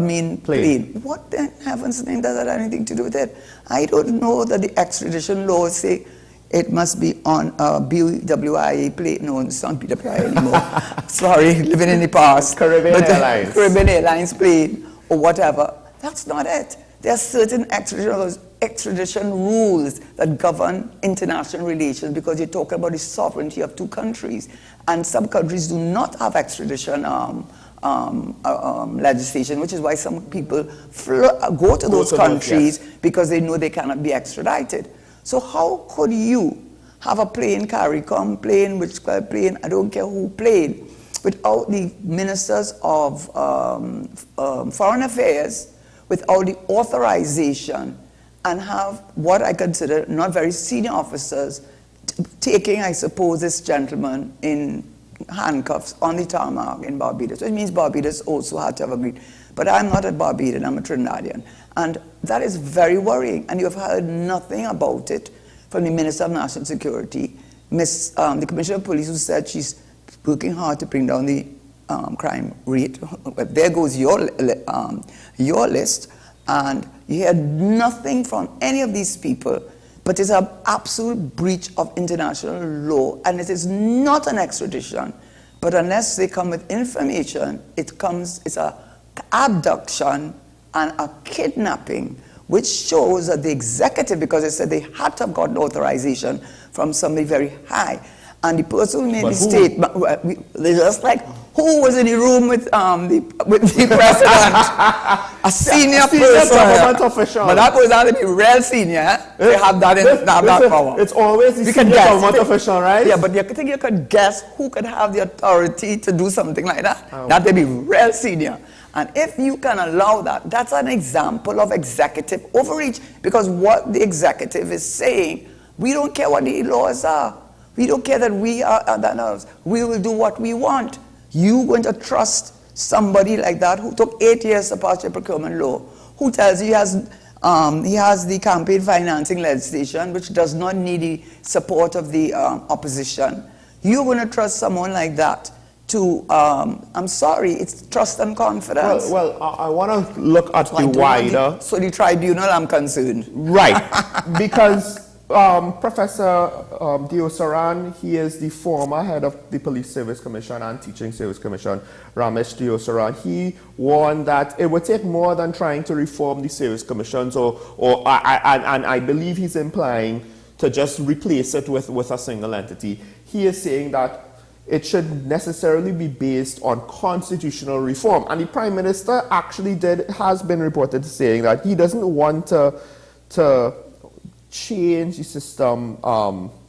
plane. What in heaven's name does that have anything to do with it? I don't know that the extradition laws say it must be on a BWIA plane. No, it's not BWIA anymore. Sorry, living in the past. Caribbean Airlines. Caribbean Airlines plane or whatever. That's not it. There are certain extradition rules that govern international relations, because you're talking about the sovereignty of two countries, and some countries do not have extradition legislation, which is why some people go to those countries because they know they cannot be extradited. So how could you have a plane, CARICOM plane, which plane, I don't care who plane, without the ministers of foreign affairs, without the authorization, and have what I consider not very senior officers taking, I suppose, this gentleman in handcuffs on the tarmac in Barbados. It means Barbados also had to have agreed. But I'm not a Barbadian, I'm a Trinidadian. And that is very worrying. And you have heard nothing about it from the Minister of National Security, the Commissioner of Police, who said she's working hard to bring down the crime rate. There goes your list, and you hear nothing from any of these people, but it's an absolute breach of international law, and it is not an extradition. But unless they come with information, it's a abduction and a kidnapping, which shows that the executive, because they said they had to have gotten authorization from somebody very high, and the person who made the statement, they just like, who was in the room with the president? A senior person, government official. But that was to be real senior. They have that power. It's always the senior government official, right? Yeah, but you think you could guess who could have the authority to do something like that? That would be real senior. And if you can allow that, that's an example of executive overreach, because what the executive is saying, we don't care what the laws are. We don't care that we are that. We will do what we want. You going to trust somebody like that who took 8 years to pass your procurement law, who tells you he has the campaign financing legislation, which does not need the support of the opposition. You're going to trust someone like that to, I'm sorry, it's trust and confidence. Well, I want to look at the wider. So the tribunal, I'm concerned. Right, because Professor Diosaran, he is the former head of the Police Service Commission and Teaching Service Commission, Ramesh Diosaran. He warned that it would take more than trying to reform the service commissions, and I believe he's implying to just replace it with a single entity. He is saying that it should necessarily be based on constitutional reform. And the Prime Minister actually has been reported saying that he doesn't want to change the system.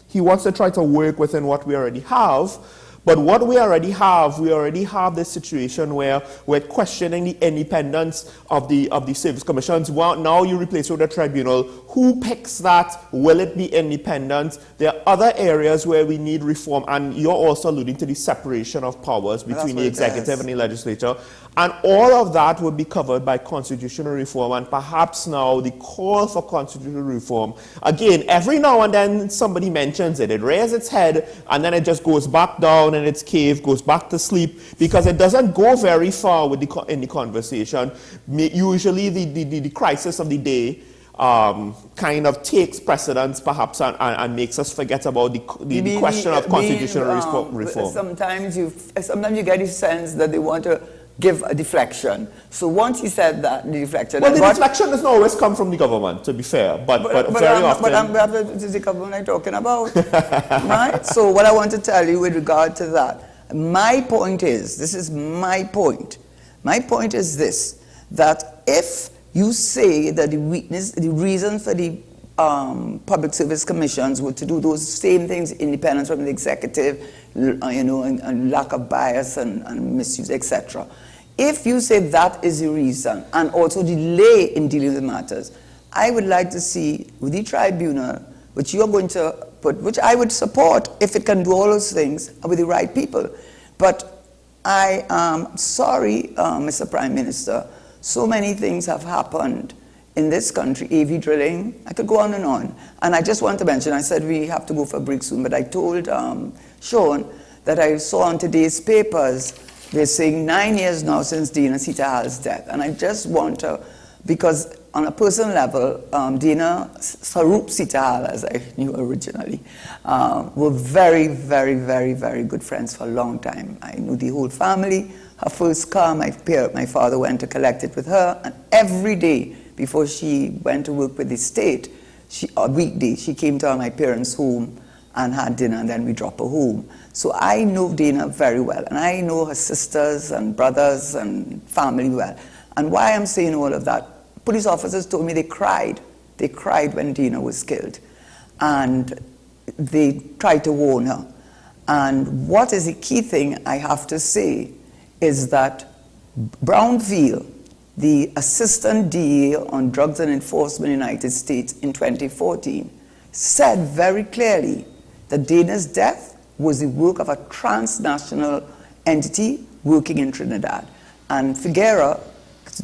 He wants to try to work within what we already have. But what we already have this situation where we're questioning the independence of the service commissions. Well, now you replace it with a tribunal. Who picks that? Will it be independent? There are other areas where we need reform, and you're also alluding to the separation of powers between the executive and the legislature. And all of that would be covered by constitutional reform, and perhaps now the call for constitutional reform. Again, every now and then somebody mentions it. It raises its head, and then it just goes back down in its cave, goes back to sleep, because it doesn't go very far with in the conversation. Usually the crisis of the day kind of takes precedence, perhaps, and makes us forget about the question of constitutional reform. Sometimes you get the sense that they want to give a deflection. So once he said that, the deflection... Well, the deflection doesn't always come from the government, to be fair, but very often... But this is the government I'm talking about, right? So what I want to tell you with regard to that, my point is, this is my point. My point is this, that if you say that the reason for the public service commissions were to do those same things, independence from the executive, and lack of bias and misuse, etc. If you say that is the reason, and also delay in dealing with matters, I would like to see with the tribunal, which you're going to put, which I would support if it can do all those things with the right people. But I am sorry, Mr. Prime Minister, so many things have happened in this country, AV drilling, I could go on. And I just want to mention, I said we have to go for a break soon, but I told Sean that I saw on today's papers, they're saying 9 years now since Dina Sitahal's death. And I just want to, because on a personal level, Dina Sarup Sitahal, as I knew originally, were very, very, very, very good friends for a long time. I knew the whole family. Her first car, my father went to collect it with her, and every day before she went to work with the state, a weekday, she came to my parents' home and had dinner, and then we drop her home. So I know Dina very well, and I know her sisters and brothers and family well. And why I'm saying all of that, police officers told me they cried. They cried when Dina was killed. And they tried to warn her. And what is the key thing I have to say is that Brownfield, the Assistant DA on Drugs and Enforcement in the United States in 2014, said very clearly that Dana's death was the work of a transnational entity working in Trinidad. And Figueroa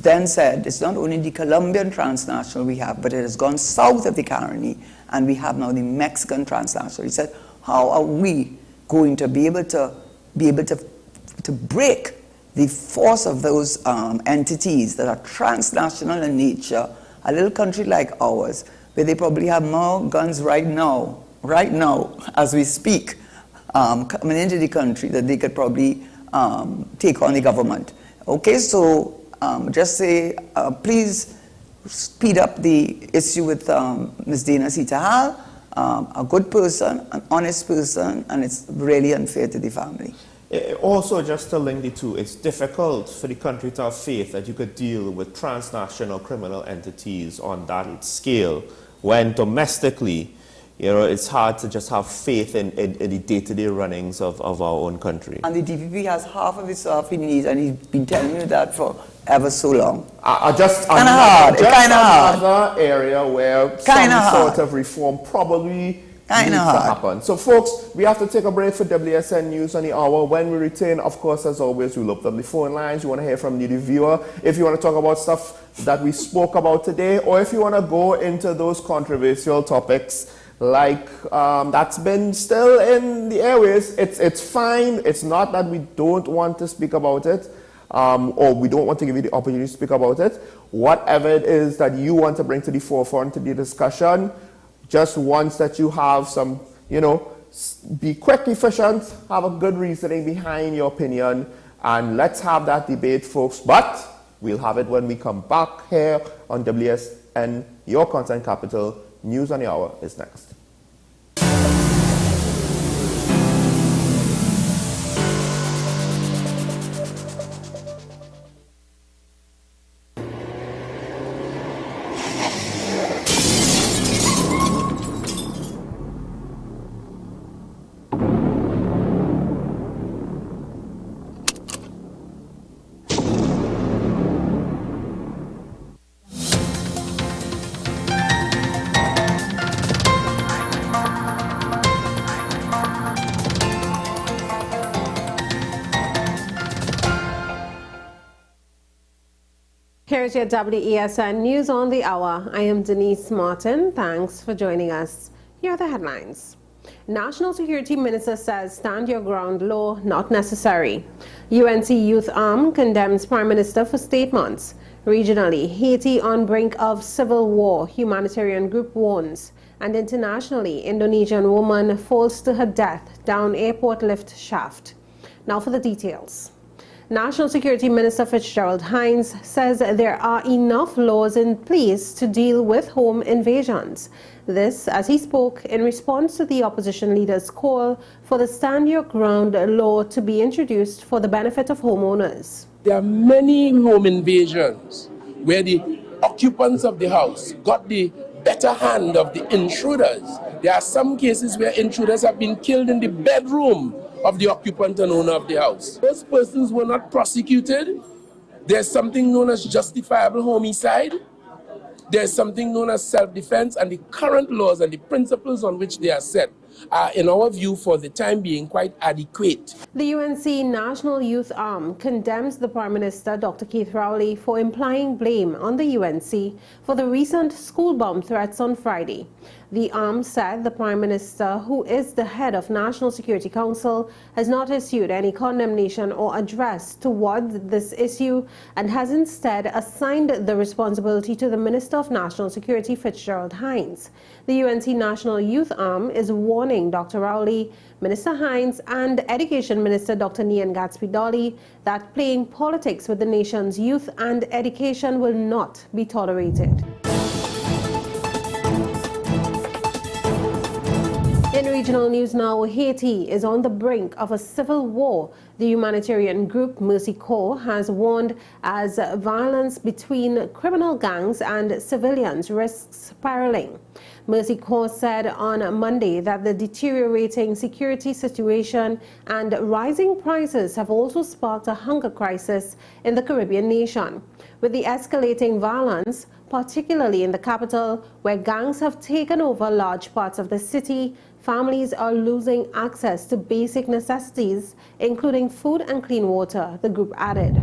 then said, it's not only the Colombian transnational we have, but it has gone south of the Caroni, and we have now the Mexican transnational. He said, how are we going to be able to break the force of those entities that are transnational in nature, a little country like ours, where they probably have more guns right now, as we speak, coming into the country, that they could probably take on the government. Okay, so just say, please speed up the issue with Ms. Dana Sitahal, a good person, an honest person, and it's really unfair to the family. Also, just to link the two, it's difficult for the country to have faith that you could deal with transnational criminal entities on that scale, when domestically, you know, it's hard to just have faith in the day-to-day runnings of our own country. And the DPP has half of its staff he needs, and he's been telling you that for ever so long. Just another area where some sort of reform probably needs to happen. So folks, we have to take a break for WSN News on the Hour. When we return, of course, as always, we'll open up the phone lines. You want to hear from the viewer. If you want to talk about stuff that we spoke about today, or if you want to go into those controversial topics like that's been still in the airways, it's fine. It's not that we don't want to speak about it, or we don't want to give you the opportunity to speak about it. Whatever it is that you want to bring to the forefront to the discussion, just once that you have some, you know, be quick, efficient, have a good reasoning behind your opinion, and let's have that debate, folks. But we'll have it when we come back here on WSN, your content capital. News on the Hour is next. Here's your WESN News on the Hour. I am Denise Martin. Thanks for joining us. Here are the headlines. National Security Minister says stand your ground law not necessary. UNC Youth Arm condemns Prime Minister for statements. Regionally, Haiti on brink of civil war, humanitarian group warns. And internationally, Indonesian woman falls to her death down airport lift shaft. Now for the details. National Security Minister Fitzgerald Hines says there are enough laws in place to deal with home invasions. This as he spoke in response to the opposition leader's call for the Stand Your Ground law to be introduced for the benefit of homeowners. There are many home invasions where the occupants of the house got the better hand of the intruders. There are some cases where intruders have been killed in the bedroom of the occupant and owner of the house. Those persons were not prosecuted. There's something known as justifiable homicide. There's something known as self-defense, and the current laws and the principles on which they are set are, in our view, for the time being, quite adequate. The UNC National Youth Arm condemns the Prime Minister, Dr. Keith Rowley, for implying blame on the UNC for the recent school bomb threats on Friday. The arm said the Prime Minister, who is the head of National Security Council, has not issued any condemnation or address towards this issue and has instead assigned the responsibility to the Minister of National Security, Fitzgerald Hines. The UNC National Youth Arm is warning Dr. Rowley, Minister Hines and Education Minister Dr. Nian Gatsby-Dolly that playing politics with the nation's youth and education will not be tolerated. In regional news now, Haiti is on the brink of a civil war. The humanitarian group Mercy Corps has warned as violence between criminal gangs and civilians risks spiraling. Mercy Corps said on Monday that the deteriorating security situation and rising prices have also sparked a hunger crisis in the Caribbean nation. With the escalating violence, particularly in the capital, where gangs have taken over large parts of the city, families are losing access to basic necessities, including food and clean water, the group added.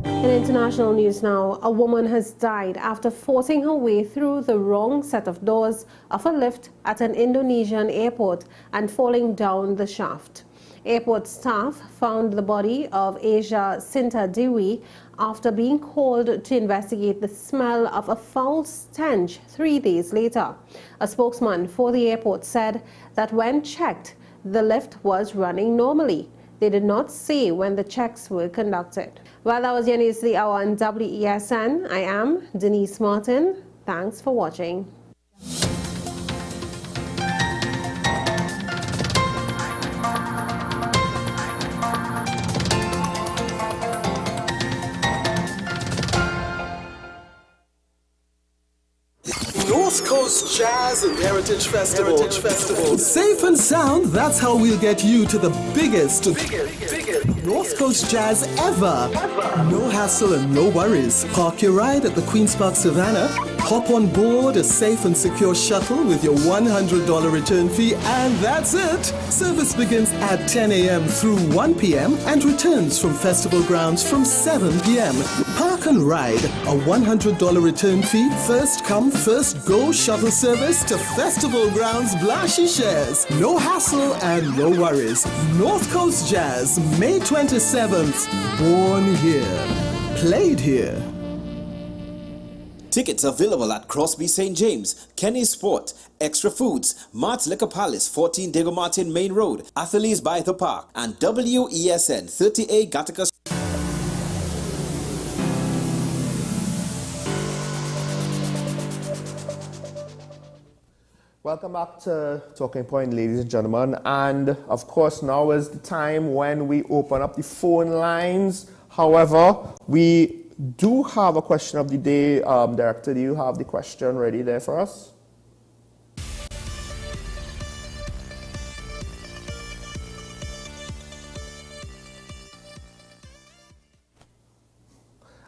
In international news now, a woman has died after forcing her way through the wrong set of doors of a lift at an Indonesian airport and falling down the shaft. Airport staff found the body of Asia Sinta Dewi after being called to investigate the smell of a foul stench 3 days later. A spokesman for the airport said that when checked, the lift was running normally. They did not say when the checks were conducted. Well, that was your news to the hour on WESN. I am Denise Martin. Thanks for watching. North Coast Jazz and Heritage Festival. Safe and sound, that's how we'll get you to the biggest North Coast Jazz ever. No hassle and no worries. Park your ride at the Queen's Park Savannah. Hop on board a safe and secure shuttle with your $100 return fee, and that's it. Service begins at 10 a.m. through 1 p.m. and returns from festival grounds from 7 p.m. Park and ride, a $100 return fee, first come, first go shuttle service to festival grounds Blashy shares. No hassle and no worries. North Coast Jazz, May 27th. Born here, played here. Tickets available at Crosby St. James, Kenny Sport, Extra Foods, Mart's Liquor Palace, 14 Diego Martin Main Road, Athletes by the Park, and WESN 38 Gattaca. Welcome back to Talking Point, ladies and gentlemen. And of course, now is the time when we open up the phone lines. However, we do have a question of the day. Director, do you have the question ready there for us?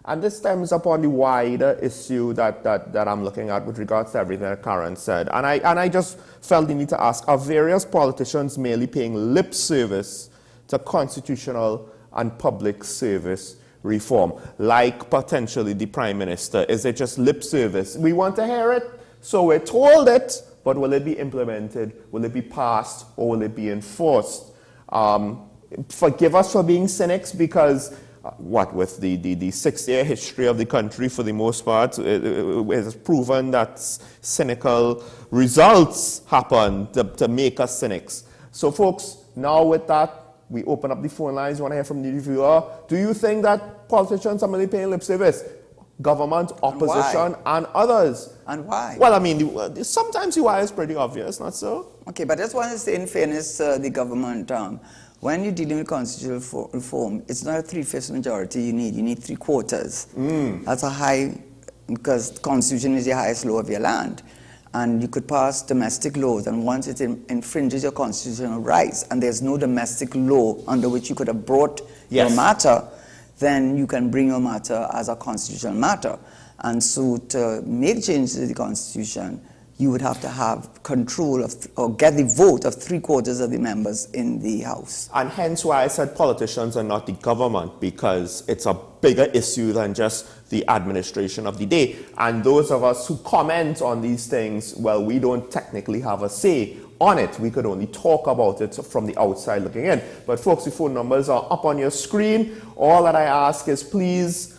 And this stems upon the wider issue that I'm looking at with regards to everything that Karen said. And I just felt the need to ask, are various politicians merely paying lip service to constitutional and public service reform, like potentially the Prime Minister? Is it just lip service? We want to hear it, so we're told it, but will it be implemented? Will it be passed, or will it be enforced? Forgive us for being cynics, because with the 6-year history of the country, for the most part, it has proven that cynical results happen to make us cynics. So folks, now with that, we open up the phone lines. You want to hear from the viewer. Do you think that politicians are really paying lip service? Government, opposition, and others. And why? Well, I mean, sometimes the why is pretty obvious, not so? Okay, but that's why I say, in fairness, the government, when you're dealing with constitutional reform, it's not a 3/5 majority you need. You need 3/4. That's a high, because the Constitution is the highest law of your land. And you could pass domestic laws, and once it infringes your constitutional rights, and there's no domestic law under which you could have brought your matter, then you can bring your matter as a constitutional matter. And so to make changes to the Constitution, you would have to have control of, or get the vote of 3/4 of the members in the House. And hence why I said politicians are not the government, because it's a bigger issue than just the administration of the day. And those of us who comment on these things, well, we don't technically have a say on it. We could only talk about it from the outside looking in. But folks, the phone numbers are up on your screen. All that I ask is please,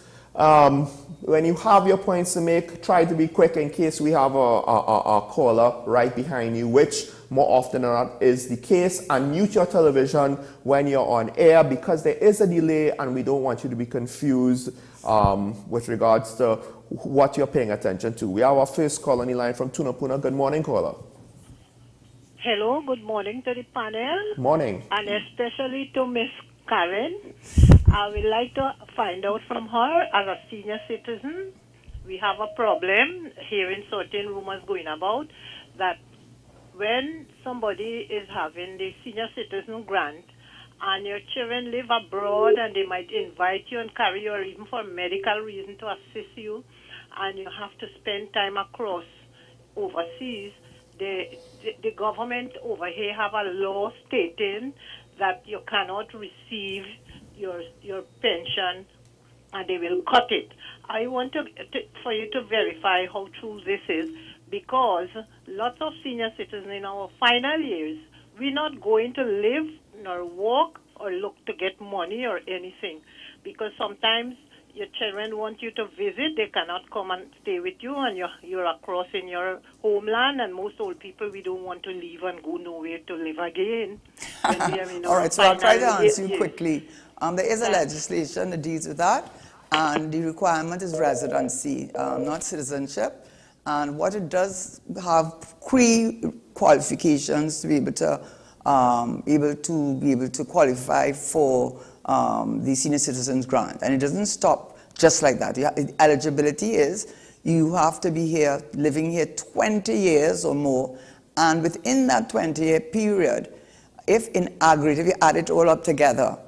when you have your points to make, try to be quick, in case we have a caller right behind you, which more often than not is the case. And mute your television when you're on air, because there is a delay and we don't want you to be confused with regards to what you're paying attention to. We have our first call on the line from Tunapuna. Good morning, caller. Hello, good morning to the panel. Morning. And especially to Miss Karen. I would like to find out from her, as a senior citizen, we have a problem hearing certain rumors going about that when somebody is having the senior citizen grant and your children live abroad and they might invite you and carry you, or even for medical reason to assist you, and you have to spend time across overseas, the government over here have a law stating that you cannot receive your pension and they will cut it. I want for you to verify how true this is, because lots of senior citizens in our final years, we're not going to live nor work or look to get money or anything, because sometimes your children want you to visit, they cannot come and stay with you, and you're across in your homeland, and most old people, we don't want to leave and go nowhere to live again. All right, so I'll try to answer you quickly. There is a legislation that deals with that, and the requirement is residency, not citizenship. And what it does have qualifications to be able to qualify for the senior citizens grant, and it doesn't stop just like that. Eligibility is you have to be here, living here 20 years or more, and within that 20-year period, if in aggregate, if you add it all up together,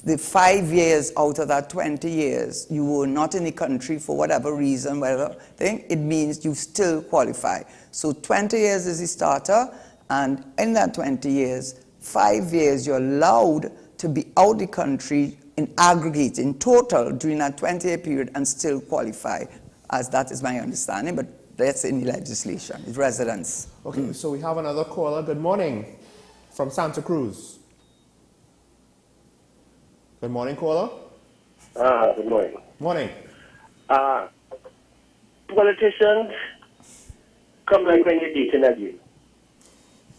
the 5 years out of that 20 years, you were not in the country for whatever reason, whatever thing, it means you still qualify. So 20 years is the starter, and in that 20 years, 5 years you're allowed to be out the country in aggregate, in total, during that 20-year period and still qualify, as that is my understanding, but that's in the legislation, it's residence. Okay, so we have another caller. Good morning from Santa Cruz. Good morning, caller. Good morning. Morning. Politicians come like when you're dating again.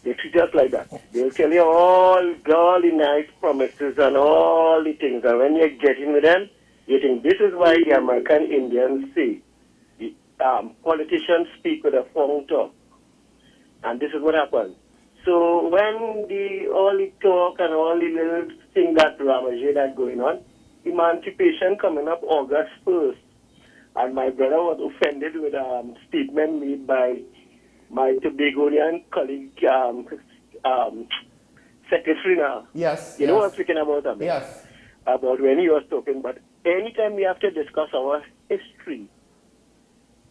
They treat us like that. They'll tell you all the nice promises and all the things. And when you're getting with them, you think this is why the American Indians say politicians speak with a phone talk. And this is what happens. So when all the talk and all the little thing that ravage that's going on, emancipation coming up August 1st. And my brother was offended with a statement made by my Tobagonian colleague, secretary now. Yes. You know what I'm speaking about? I mean? Yes. About when he was talking, but anytime we have to discuss our history,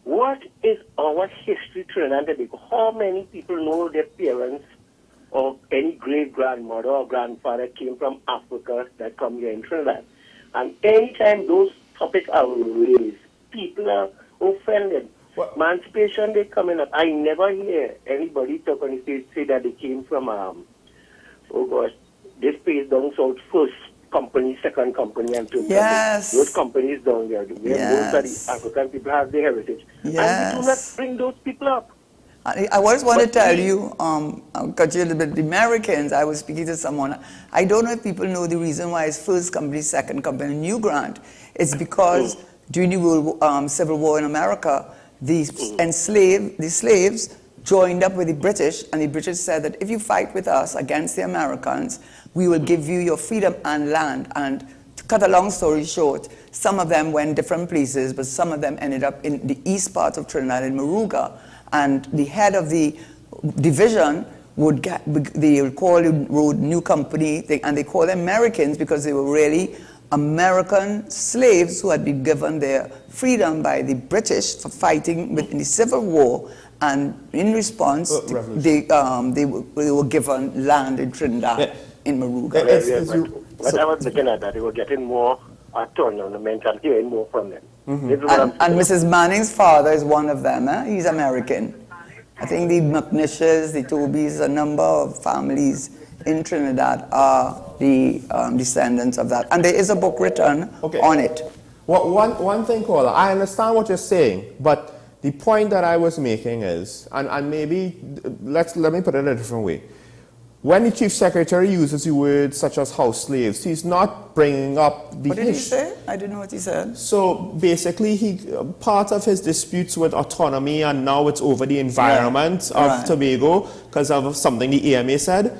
what is our history, Trinidad and Tobago? How many people know their parents or any great-grandmother or grandfather came from Africa that come here in Trinidad? And anytime those topics are raised, people are offended. Emancipation Day coming up, I never hear anybody talk on the stage say that they came from, this place down south, first company, second company, and third company. Those companies down there, where most of the African people have their heritage. And we do not bring those people up. I always want to tell you, I'll cut you a little bit, the Americans, I was speaking to someone, I don't know if people know the reason why it's first company, second company, new grant. It's because during the Civil War in America, the slaves joined up with the British, and the British said that if you fight with us against the Americans, we will give you your freedom and land. And to cut a long story short, some of them went different places, but some of them ended up in the east part of Trinidad in Moruga. And the head of the division they would call the road new company, and they call them Americans because they were really American slaves who had been given their freedom by the British for fighting in the Civil War, and in response, they were given land in Trinidad, in Moruga. But I was looking at that, they were getting more tournament and hearing more from them. And Mrs. Manning's father is one of them. He's American. I think the McNishes, the Tobys, a number of families in Trinidad are the descendants of that. And there is a book written on it. Well, one thing, caller, I understand what you're saying, but the point that I was making is, and maybe, let me put it a different way. When the Chief Secretary uses the words such as house slaves, he's not bringing up the What did he say? I didn't know what he said. So basically, part of his disputes with autonomy, and now it's over the environment of Tobago because of something the AMA said.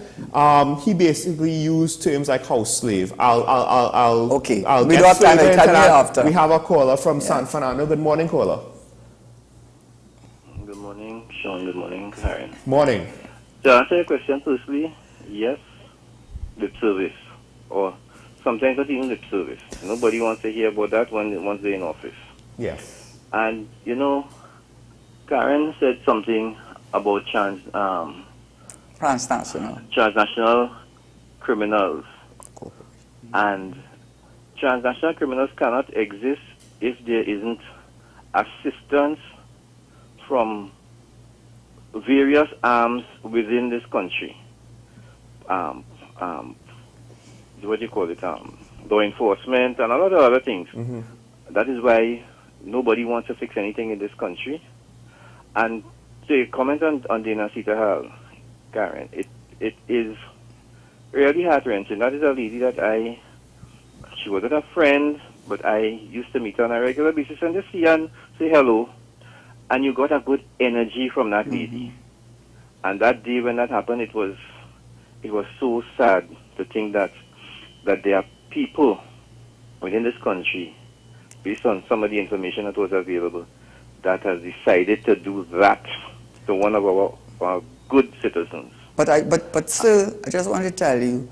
He basically used terms like house slave. I'll get further into that. We have a caller from San Fernando. Good morning, caller. Good morning, Sean. Good morning, Karen. Morning. To answer your question firstly, yes, lip service, or sometimes not even lip service. Nobody wants to hear about that once they're in office. Yes. And, Karen said something about transnational criminals. And transnational criminals cannot exist if there isn't assistance from various arms within this country. what do you call it, law enforcement and a lot of other things. That is why nobody wants to fix anything in this country. And to comment on Dina Hall, Karen, it is really heart-wrenching. That is a lady that she wasn't a friend, but I used to meet her on a regular basis and just see her and say hello. And you got a good energy from that lady. And that day when that happened, it was so sad to think that there are people within this country, based on some of the information that was available, that has decided to do that to one of our good citizens. But sir, I just want to tell you,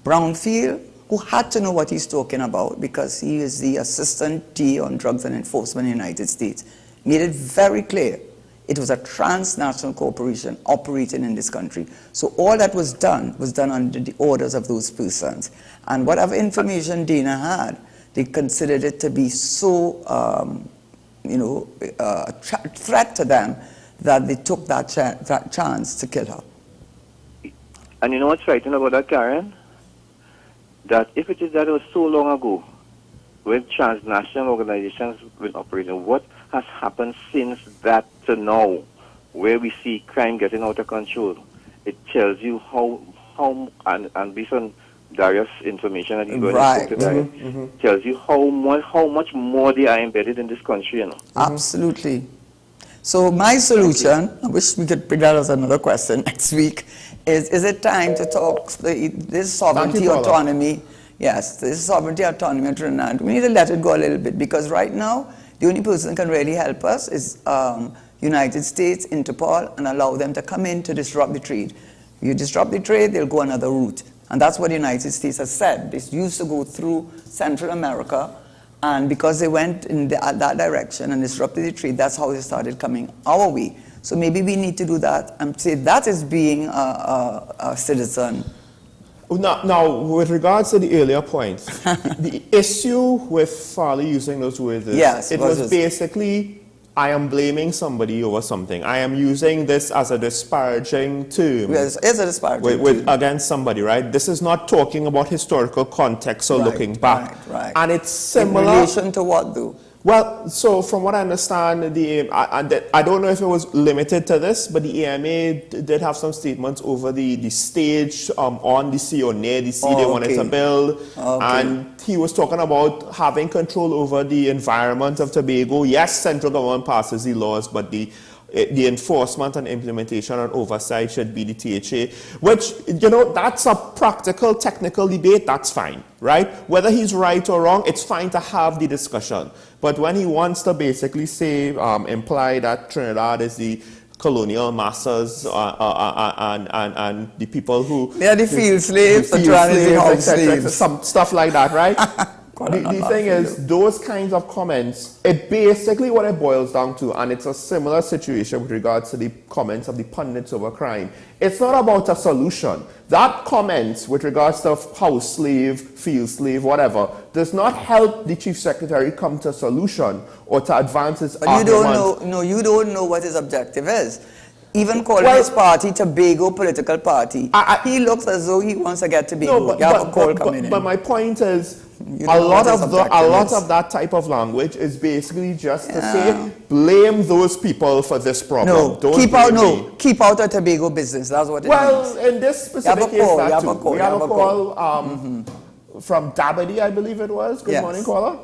Brownfield, who had to know what he's talking about because he is the Assistant T on Drugs and Enforcement in the United States, made it very clear it was a transnational corporation operating in this country. So all that was done under the orders of those persons. And whatever information Dana had, they considered it to be so, a threat to them that they took that chance to kill her. And you know what's frightening about that, Karen? That if it is that it was so long ago, when transnational organizations were operating, what has happened since that to now, where we see crime getting out of control? It tells you how and based on Darius' information that you got today, tells you how much more they are embedded in this country, you know. Absolutely. So my solution, I wish we could bring that as another question next week, is it time to talk this sovereignty autonomy? Yes, this sovereignty autonomy of Trinidad. We need to let it go a little bit because right now the only person who can really help us is United States, Interpol, and allow them to come in to disrupt the trade. If you disrupt the trade, they'll go another route. And that's what the United States has said. They used to go through Central America, and because they went in that direction and disrupted the trade, that's how they started coming our way. So maybe we need to do that and say that is being a citizen. Now, with regards to the earlier points, the issue with Farley using those words is, it was basically, I am blaming somebody over something. I am using this as a disparaging term. Yes, it's a disparaging term. Against somebody, right? This is not talking about historical context or looking back. Right. And it's similar. In relation to what, though? Well, so from what I understand, I don't know if it was limited to this, but the EMA did have some statements over the stage on the sea or near the sea they wanted to build. And he was talking about having control over the environment of Tobago. Yes, central government passes the laws, but the enforcement and implementation and oversight should be the THA, which, that's a practical, technical debate, that's fine, right? Whether he's right or wrong, it's fine to have the discussion. But when he wants to basically say, imply that Trinidad is the colonial masters and the people who... They are the field slaves, the house slaves. Some stuff like that, right? The thing is, those kinds of comments, it basically what it boils down to, and it's a similar situation with regards to the comments of the pundits over crime. It's not about a solution. That comment with regards to house slave, field slave, whatever, does not help the chief secretary come to a solution or to advance his argument. You don't know what his objective is. Even calling his party Tobago political party, he looks as though he wants to get Tobago. But my point is, a lot of that type of language is basically just to say, blame those people for this problem. Keep out of Tobago business. That's what it means. Well, in this specific case, we have a call from Dabadi, I believe it was. Good morning, caller.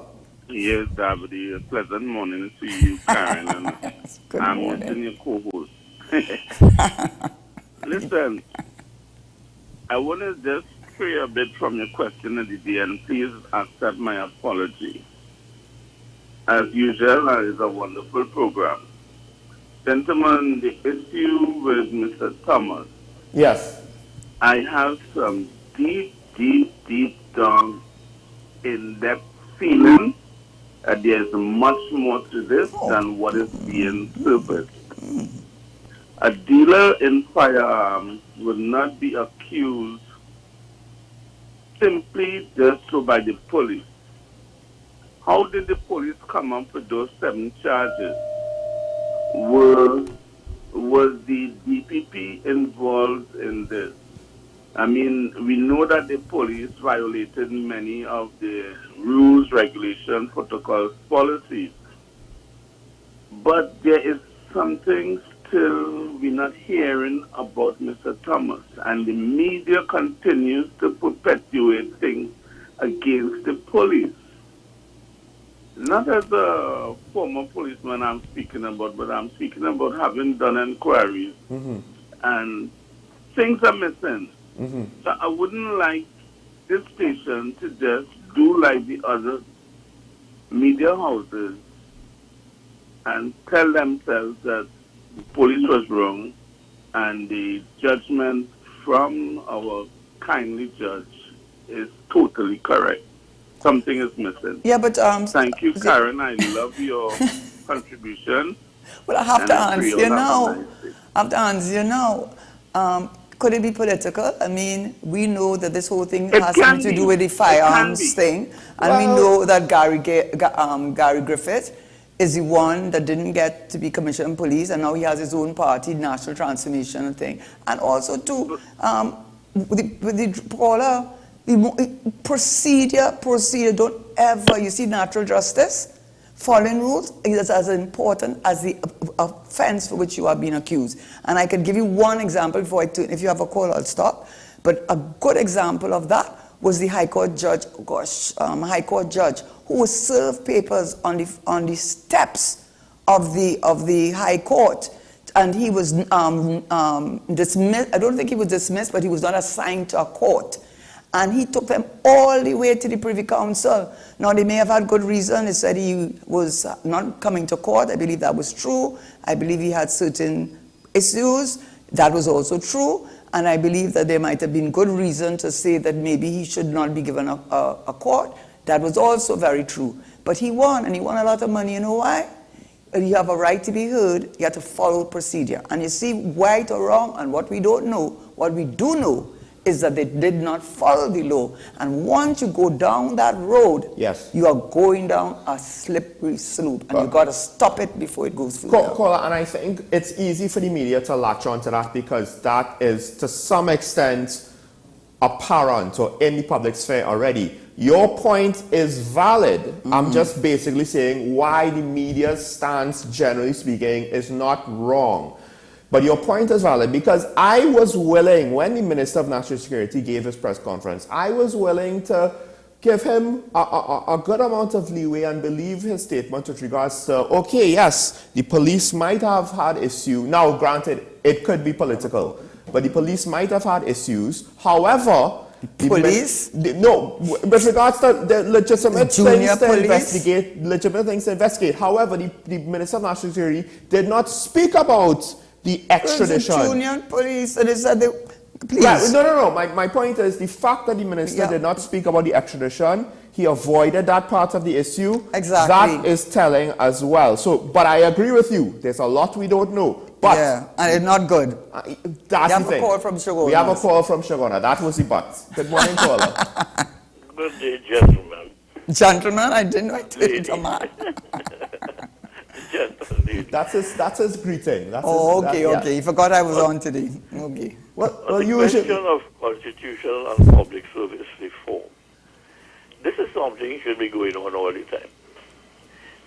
Yes, Dabadi. A pleasant morning to you, Karen. And I'm using your co-host. Listen, I want to just stray a bit from your question of the day, and please accept my apology. As usual, it's a wonderful program. Gentlemen, the issue with Mr. Thomas. Yes. I have some deep down, in-depth feeling that there's much more to this than what is being surfaced. A dealer in firearms would not be accused simply just so by the police. How did the police come up with those 7 charges? Was the DPP involved in this? I mean, we know that the police violated many of the rules, regulations, protocols, policies. But there is something still we're not hearing about Mr. Thomas, and the media continues to perpetuate things against the police. Not as a former policeman I'm speaking about, but I'm speaking about having done inquiries, and things are missing. So I wouldn't like this station to just do like the other media houses and tell themselves that the police was wrong and the judgment from our kindly judge is totally correct. Something is missing. Yeah, but thank you, Karen. I love your contribution. Well, I have to answer you now. I have to answer you now. Could it be political? I mean, we know that this whole thing has something to do with the firearms thing, and we know that Gary Griffith is the one that didn't get to be commissioner of police, and now he has his own party, National Transformation thing, and also too Paula, procedure. Don't ever, you see, natural justice, following rules is as important as the offense for which you are being accused. And I can give you one example before I turn. If you have a call, I'll stop. But a good example of that was the High Court judge. High Court judge who was served papers on the steps of the High Court, and he was dismissed. I don't think he was dismissed, but he was not assigned to a court. And he took them all the way to the Privy Council. Now, they may have had good reason. They said he was not coming to court. I believe that was true. I believe he had certain issues. That was also true. And I believe that there might have been good reason to say that maybe he should not be given a court. That was also very true. But he won, and he won a lot of money. You know why? You have a right to be heard. You have to follow procedure. And you see, right or wrong, and what we don't know, what we do know, is that they did not follow the law. And once you go down that road, you are going down a slippery slope, and you've got to stop it before it goes further. Caller, and I think it's easy for the media to latch onto that because that is, to some extent, apparent or in the public sphere already. Your point is valid. I'm just basically saying why the media's stance, generally speaking, is not wrong. But your point is valid because I was willing, when the Minister of National Security gave his press conference, I was willing to give him a good amount of leeway and believe his statement with regards to, okay, yes, the police might have had issues. Now, granted, it could be political, but the police might have had issues. However, police? No, with regards to the legitimate things to investigate, However, the Minister of National Security did not speak about the extradition. Union police, and they said please. Right, no. My point is the fact that the minister did not speak about the extradition, he avoided that part of the issue. Exactly. That is telling as well. So, but I agree with you. There's a lot we don't know. But and it's not good. That's the thing. We have a call from Shagona. We have a call from Shagona. That was the but. Good morning, caller. Good day, gentlemen. Gentlemen, I didn't know I did it, man. That's his greeting. That's okay. He forgot I was on today. Okay. Well, you question of constitutional and public service reform. This is something should be going on all the time.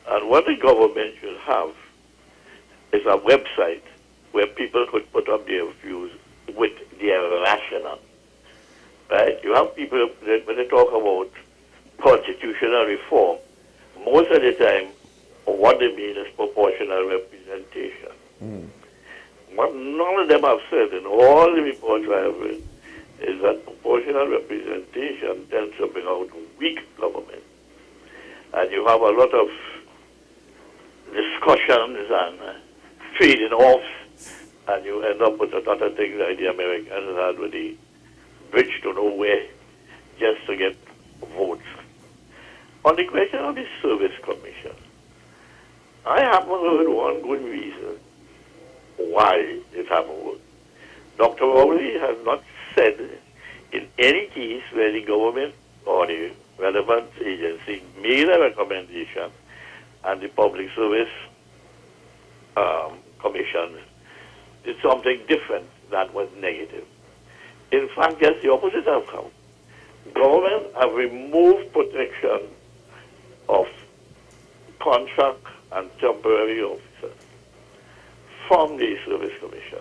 And what the government should have is a website where people could put up their views with their rationale. Right? You have people, when they talk about constitutional reform, most of the time, what they mean is proportional representation. What none of them have said in all the reports I have read is that proportional representation tends to bring out weak government. And you have a lot of discussions and trading off, and you end up with a lot of things like the Americans had with the bridge to nowhere just to get votes. On the question of the Service Commission, I haven't heard one good reason why it hasn't worked. Dr. Rowley has not said in any case where the government or the relevant agency made a recommendation and the Public Service Commission did something different that was negative. in fact, gets the opposite outcome. Government have removed protection of contract and temporary officers from the Service Commission,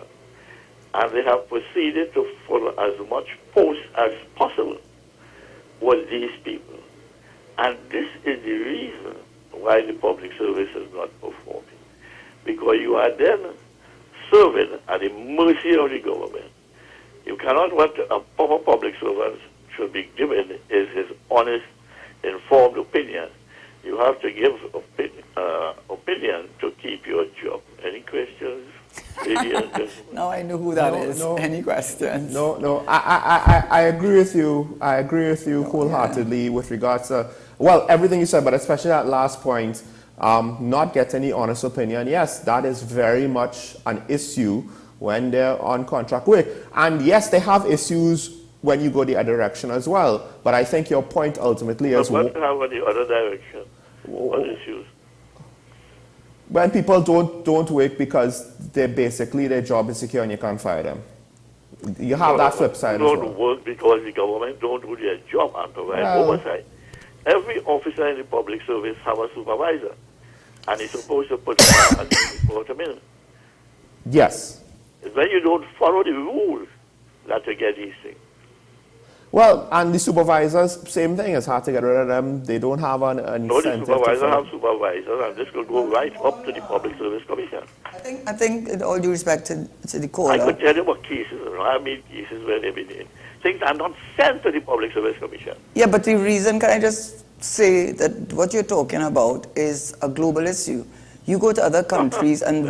and they have proceeded to follow as much post as possible with these people. And this is the reason why the public service is not performing, because you are then serving at the mercy of the government. You cannot, what a proper public servant should be given is his honest, informed opinion. You have to give opinion to keep your job. Any questions? Now I know who that is. Any questions? No. I agree with you. I agree with you wholeheartedly with regards to, well, everything you said, but especially that last point, not get any honest opinion. Yes, that is very much an issue when they're on contract work. And yes, they have issues when you go the other direction as well. But I think your point ultimately is... But what have the other direction? What issues? When people don't work because they basically their job is secure and you can't fire them. You have that flip side as well. Don't work because the government don't do their job and provide oversight. Every officer in the public service have a supervisor, and he's supposed to put them in. Yes. It's when you don't follow the rules that you get these things. Well, and the supervisors, same thing. It's hard to get rid of them. They don't have an incentive. No, the supervisors have supervisors, and this could go right up to the Public Service Commission. I think, in all due respect to the caller, I could tell you what cases, I mean cases where they've been in. Things are not sent to the Public Service Commission. Yeah, but the reason, can I just say that what you're talking about is a global issue. You go to other countries and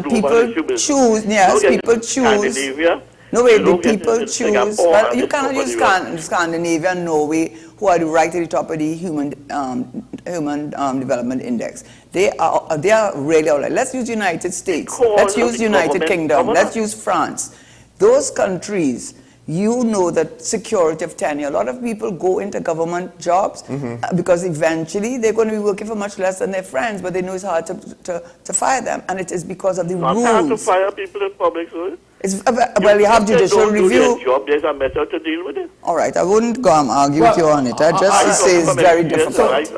people choose, yes, people choose. Scandinavia. No way, the people choose. Well, you cannot use Scandinavia, Norway, who are right at the top of the human development index. They are really all right. Let's use United States. Let's use United Kingdom. Let's use France. Those countries, you know that security of tenure. A lot of people go into government jobs because eventually they're going to be working for much less than their friends, but they know it's hard to fire them, and it is because of the rules. It's hard to fire people in public service. Well, you have judicial review. Job, there's a method to deal with it. All right, I wouldn't go and argue with you on it. I just say it's very difficult. Right,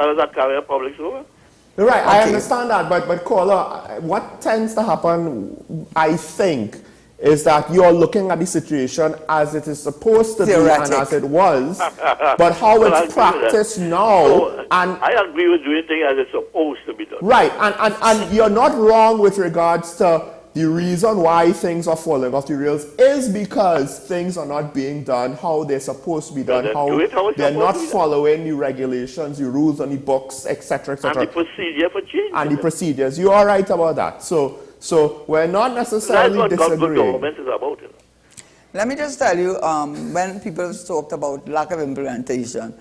I understand that, but caller, what tends to happen, I think, is that you're looking at the situation as it is supposed to be and as it was, but how it's practiced now. And I agree with doing things as it's supposed to be done. Right, and you're not wrong with regards to the reason why things are falling off the rails is because things are not being done how they're supposed to be done, how they're not following the regulations, the rules on the books, etc., etc. And the procedure for change. And the procedures. You are right about that. So we're not necessarily disagreeing. That's what good government is about. Let me just tell you, when people talked about lack of implementation,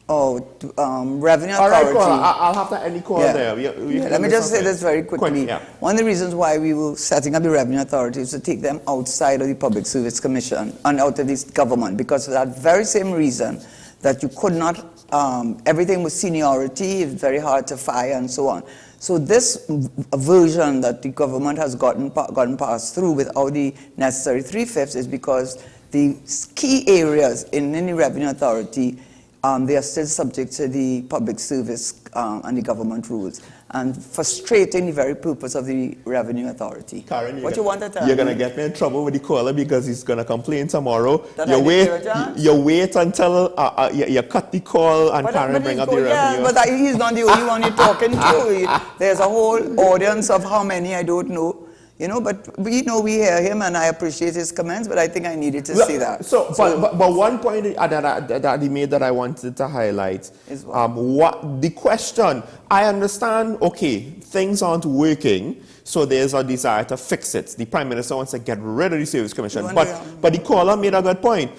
revenue authority. All right, I'll have to end the call there. Let me just say this very quickly. One of the reasons why we were setting up the revenue authority is to take them outside of the Public Service Commission and out of this government, because for that very same reason that you could not, everything was seniority, it's very hard to fire and so on. So this version that the government has gotten passed through without the necessary 3/5 is because the key areas in any revenue authority, they are still subject to the public service and the government rules, and frustrating the very purpose of the revenue authority. Karen, what you want to tell You're going to get me in trouble with the caller because he's going to complain tomorrow. You wait until you cut the call and Karen bring up the revenue. Yeah, but he's not the only one you're talking to. There's a whole audience of how many, I don't know. You know, but we know we hear him, and I appreciate his comments, but I think I needed to say that. But one point that he made that I wanted to highlight is what the question. I understand, okay, things aren't working, so there's a desire to fix it. The Prime Minister wants to get rid of the Service Commission. But the caller made a good point.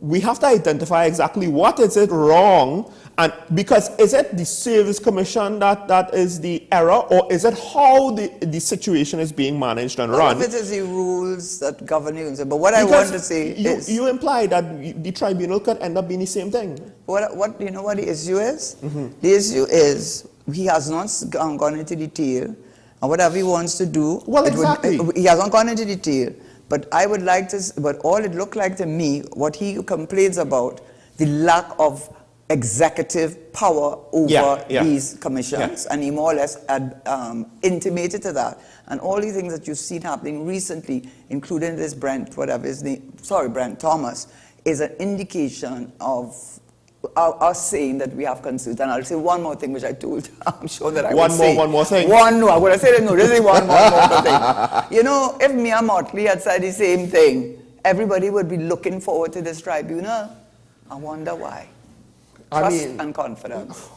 We have to identify exactly what is it wrong, and because is it the Service Commission that is the error, or is it how the situation is being managed and run? If it is the rules that govern you, but what I want to say is you imply that the tribunal could end up being the same thing. What you know what the issue is? The issue is he has not gone into detail, and whatever he wants to do, he hasn't gone into detail. But I would like to, but all it looked like to me, what he complains about, the lack of executive power over these commissions, and he more or less had, intimated to that. And all the things that you've seen happening recently, including this Brent Thomas, is an indication of us saying that we have concerns. And I'll say one more thing, which I told, I'm sure that I will say. One more thing. I'm going to say that, no, this is one more thing. You know, if Mia Motley had said the same thing, everybody would be looking forward to this tribunal. I wonder why. Trust and confidence.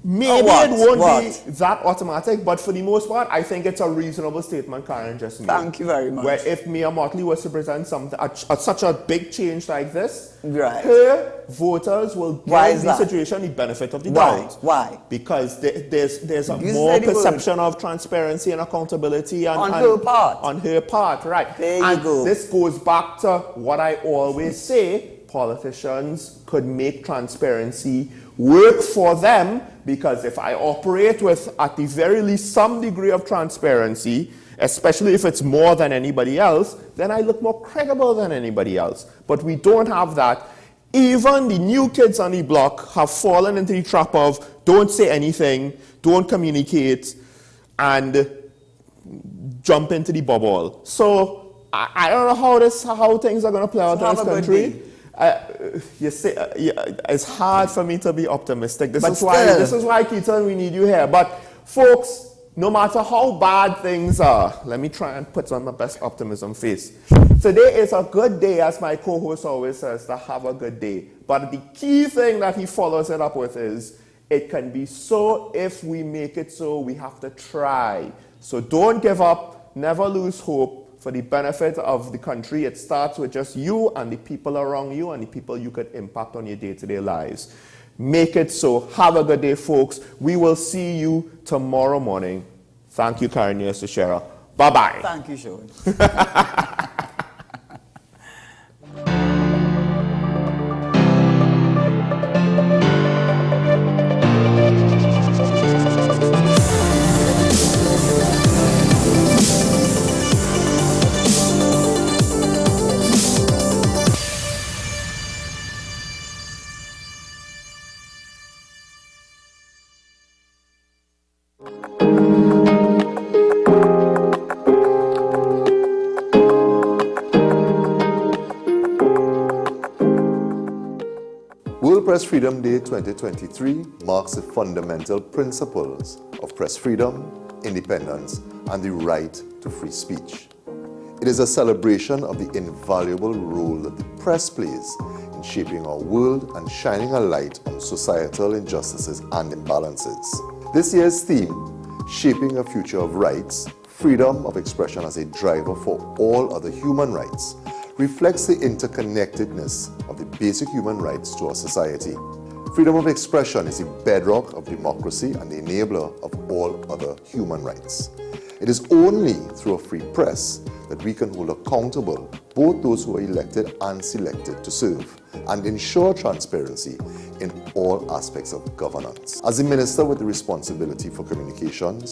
Maybe it won't be that automatic, but for the most part, I think it's a reasonable statement Karen just made. Thank you very much. Where if Mia Motley was to present something, such a big change like this, right, her voters will give the situation the benefit of the doubt. Why? Because there's a more perception of transparency and accountability on her part. On her part, right. There you go. This goes back to what I always say, politicians could make transparency work for them, because if I operate with, at the very least, some degree of transparency, especially if it's more than anybody else, then I look more credible than anybody else. But we don't have that. Even the new kids on the block have fallen into the trap of don't say anything, don't communicate, and jump into the bubble. So I don't know how things are going to play out in this country. You say it's hard for me to be optimistic. This is why, Keaton, we need you here. But folks, no matter how bad things are, let me try and put on my best optimism face. Today is a good day, as my co-host always says, to have a good day. But the key thing that he follows it up with is, it can be so if we make it so. We have to try. So don't give up, never lose hope. For the benefit of the country, it starts with just you and the people around you and the people you could impact on your day-to-day lives. Make it so. Have a good day, folks. We will see you tomorrow morning. Thank you, Karen Sushera. Bye-bye. Thank you, Sean. Press Freedom Day 2023 marks the fundamental principles of press freedom, independence, and the right to free speech. It is a celebration of the invaluable role that the press plays in shaping our world and shining a light on societal injustices and imbalances. This year's theme, Shaping a Future of Rights, Freedom of Expression as a Driver for All Other Human Rights, reflects the interconnectedness of the basic human rights to our society. Freedom of expression is the bedrock of democracy and the enabler of all other human rights. It is only through a free press that we can hold accountable both those who are elected and selected to serve, and ensure transparency in all aspects of governance. As the Minister with the responsibility for communications,